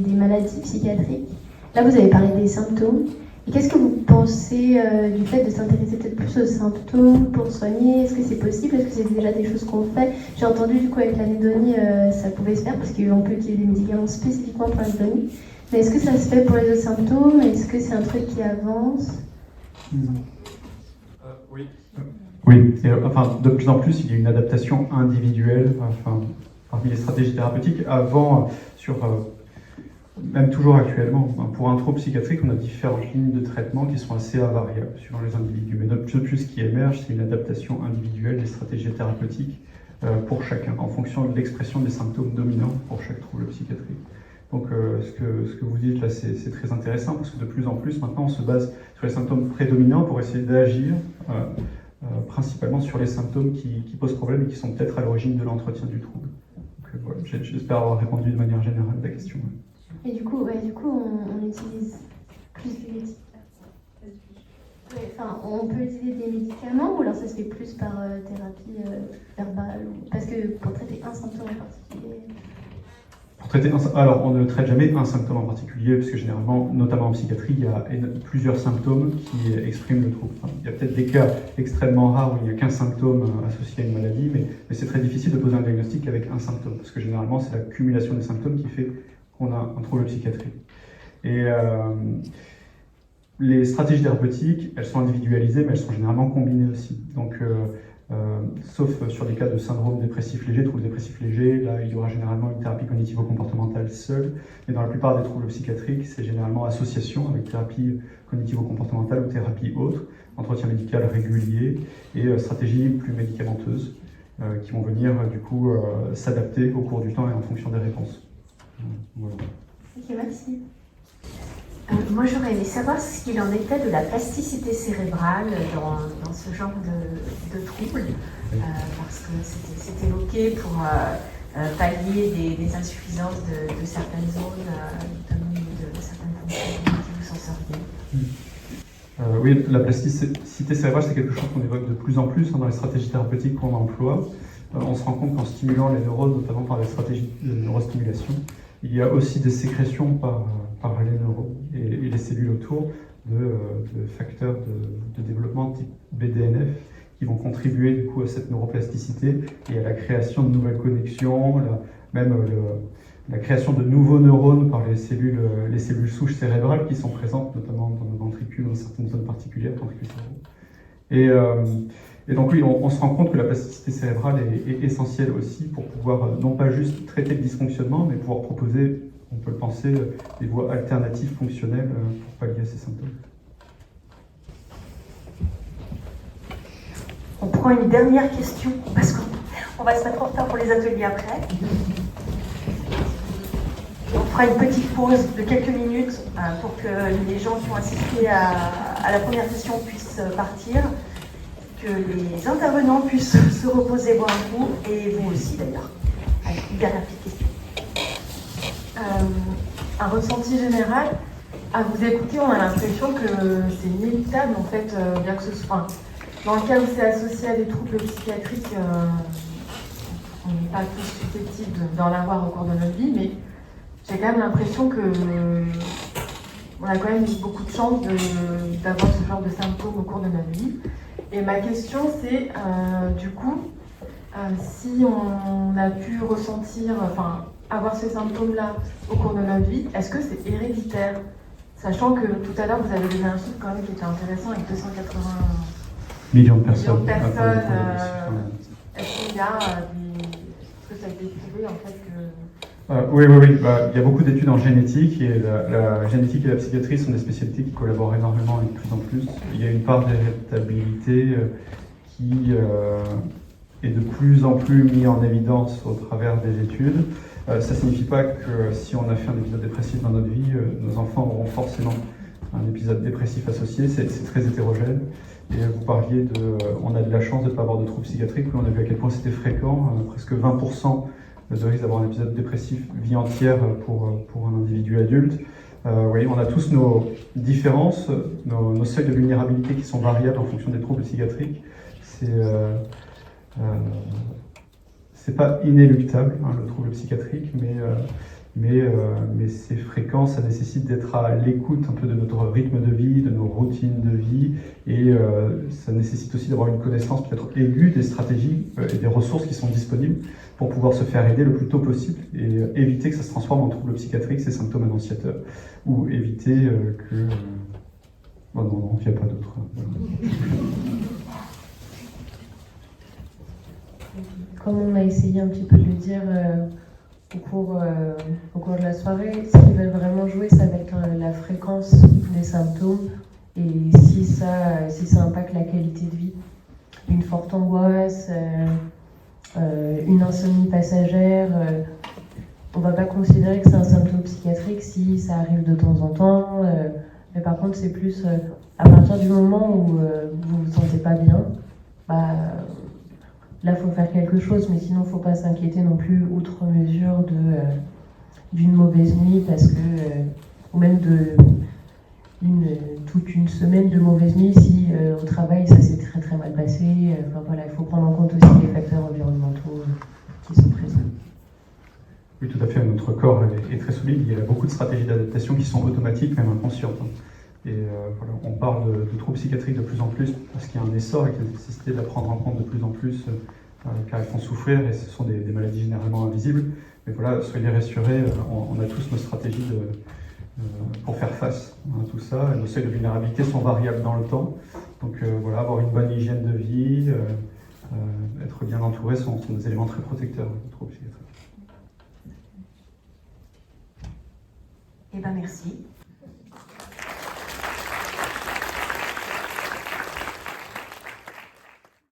maladies psychiatriques. Là, vous avez parlé des symptômes. Et qu'est-ce que vous pensez du fait de s'intéresser peut-être plus aux symptômes pour soigner? Est-ce que c'est possible? Est-ce que c'est déjà des choses qu'on fait? J'ai entendu du coup avec l'anédonie, ça pouvait se faire parce qu'on peut utiliser des médicaments spécifiquement pour l'anédonie. Mais est-ce que ça se fait pour les autres symptômes? Est-ce que c'est un truc qui avance? Oui. Oui, et, enfin, de plus en plus, il y a une adaptation individuelle parmi les stratégies thérapeutiques. Avant, même toujours actuellement, pour un trouble psychiatrique, on a différentes lignes de traitement qui sont assez invariables suivant les individus. Mais de plus en plus, ce qui émerge, c'est une adaptation individuelle des stratégies thérapeutiques pour chacun, en fonction de l'expression des symptômes dominants pour chaque trouble psychiatrique. Donc ce que vous dites là, c'est très intéressant, parce que de plus en plus, maintenant, on se base sur les symptômes prédominants pour essayer d'agir principalement sur les symptômes qui posent problème et qui sont peut-être à l'origine de l'entretien du trouble. Donc, voilà, j'espère avoir répondu de manière générale à la question. Et du coup, on utilise plus des médicaments. Enfin, on peut utiliser des médicaments ou alors ça se fait plus par thérapie verbale parce que pour traiter un symptôme en particulier. Alors, on ne traite jamais un symptôme en particulier, parce que généralement, notamment en psychiatrie, il y a plusieurs symptômes qui expriment le trouble. Enfin, il y a peut-être des cas extrêmement rares où il n'y a qu'un symptôme associé à une maladie, mais c'est très difficile de poser un diagnostic avec un symptôme, parce que généralement, c'est la cumulation des symptômes qui fait qu'on a un trouble psychiatrique. Et les stratégies thérapeutiques, elles sont individualisées, mais elles sont généralement combinées aussi. Donc, sauf sur des cas de syndrome dépressif léger, trouble dépressif léger, là il y aura généralement une thérapie cognitivo-comportementale seule, mais dans la plupart des troubles psychiatriques, c'est généralement association avec thérapie cognitivo-comportementale ou thérapie autre, entretien médical régulier et stratégies plus médicamenteuses qui vont venir du coup s'adapter au cours du temps et en fonction des réponses. Voilà. Ok, merci. Moi, j'aurais aimé savoir ce qu'il en était de la plasticité cérébrale dans ce genre de troubles, parce que c'est évoqué pour pallier des insuffisances de certaines zones, notamment de certaines fonctions cognitives ou sensorielles. Oui, la plasticité cérébrale, c'est quelque chose qu'on évoque de plus en plus dans les stratégies thérapeutiques qu'on emploie. On se rend compte qu'en stimulant les neurones, notamment par les stratégies de neurostimulation, il y a aussi des sécrétions par les neurones et les cellules autour de facteurs de développement type BDNF qui vont contribuer du coup à cette neuroplasticité et à la création de nouvelles connexions, la création de nouveaux neurones par les cellules souches cérébrales qui sont présentes notamment dans nos ventricules, dans certaines zones particulières, ventricules cérébraux. Et donc oui, on se rend compte que la plasticité cérébrale est essentielle aussi pour pouvoir non pas juste traiter le dysfonctionnement, mais pouvoir proposer, on peut le penser, des voies alternatives fonctionnelles pour pallier à ces symptômes. On prend une dernière question, parce qu'on va se mettre en retard pour les ateliers après. On fera une petite pause de quelques minutes pour que les gens qui ont assisté à la première session puissent partir, que les intervenants puissent se reposer, boire un coup, et vous aussi d'ailleurs. Allez, une dernière petite question. Un ressenti général, à vous écouter, on a l'impression que c'est inévitable en fait, bien que ce soit dans le cas où c'est associé à des troubles psychiatriques, on n'est pas tous susceptibles d'en avoir au cours de notre vie, mais j'ai quand même l'impression que on a quand même eu beaucoup de chance d'avoir ce genre de symptômes au cours de notre vie. Et ma question c'est, du coup, si on a pu ressentir, enfin, avoir ces symptômes-là au cours de notre vie, est-ce que c'est héréditaire? Sachant que tout à l'heure, vous avez donné un chiffre quand même qui était intéressant avec 280 millions de personnes. Est-ce qu'il y a est-ce que ça a été prouvé en fait que... Oui. Il y a beaucoup d'études en génétique et la génétique et la psychiatrie sont des spécialités qui collaborent énormément et de plus en plus. Il y a une part d'héréditabilité qui est de plus en plus mise en évidence au travers des études. Ça ne signifie pas que si on a fait un épisode dépressif dans notre vie, nos enfants auront forcément un épisode dépressif associé. C'est très hétérogène. Et vous parliez on a de la chance de ne pas avoir de troubles psychiatriques. Oui, on a vu à quel point c'était fréquent, presque 20% de risque d'avoir un épisode dépressif vie entière pour un individu adulte. Oui, on a tous nos différences, nos seuils de vulnérabilité qui sont variables en fonction des troubles psychiatriques. C'est pas inéluctable, le trouble psychiatrique, mais c'est fréquent, ça nécessite d'être à l'écoute un peu de notre rythme de vie, de nos routines de vie, et ça nécessite aussi d'avoir une connaissance peut-être aiguë des stratégies et des ressources qui sont disponibles pour pouvoir se faire aider le plus tôt possible et éviter que ça se transforme en trouble psychiatrique, ces symptômes annonciateurs, ou éviter que... non, il n'y a pas d'autre. Comme on a essayé un petit peu de le dire au cours de la soirée, ce qui va vraiment jouer, ça va être la fréquence des symptômes et si ça impacte la qualité de vie. Une forte angoisse, une insomnie passagère, on ne va pas considérer que c'est un symptôme psychiatrique si ça arrive de temps en temps, mais par contre c'est plus à partir du moment où vous ne vous sentez pas bien, là, il faut faire quelque chose, mais sinon, il ne faut pas s'inquiéter non plus outre mesure d'une mauvaise nuit, ou même toute une semaine de mauvaise nuit si au travail, ça s'est très très mal passé. Voilà, il faut prendre en compte aussi les facteurs environnementaux qui sont présents. Oui, tout à fait. Notre corps est très solide. Il y a beaucoup de stratégies d'adaptation qui sont automatiques, même inconscientes. Et voilà, on parle de troubles psychiatriques de plus en plus parce qu'il y a un essor avec la nécessité de la prendre en compte de plus en plus car elles font souffrir et ce sont des maladies généralement invisibles. Mais voilà, soyez rassurés, on a tous nos stratégies pour faire face à tout ça. Et nos seuils de vulnérabilité sont variables dans le temps. Donc voilà, avoir une bonne hygiène de vie, être bien entouré sont des éléments très protecteurs des troubles psychiatriques. Eh bien, merci.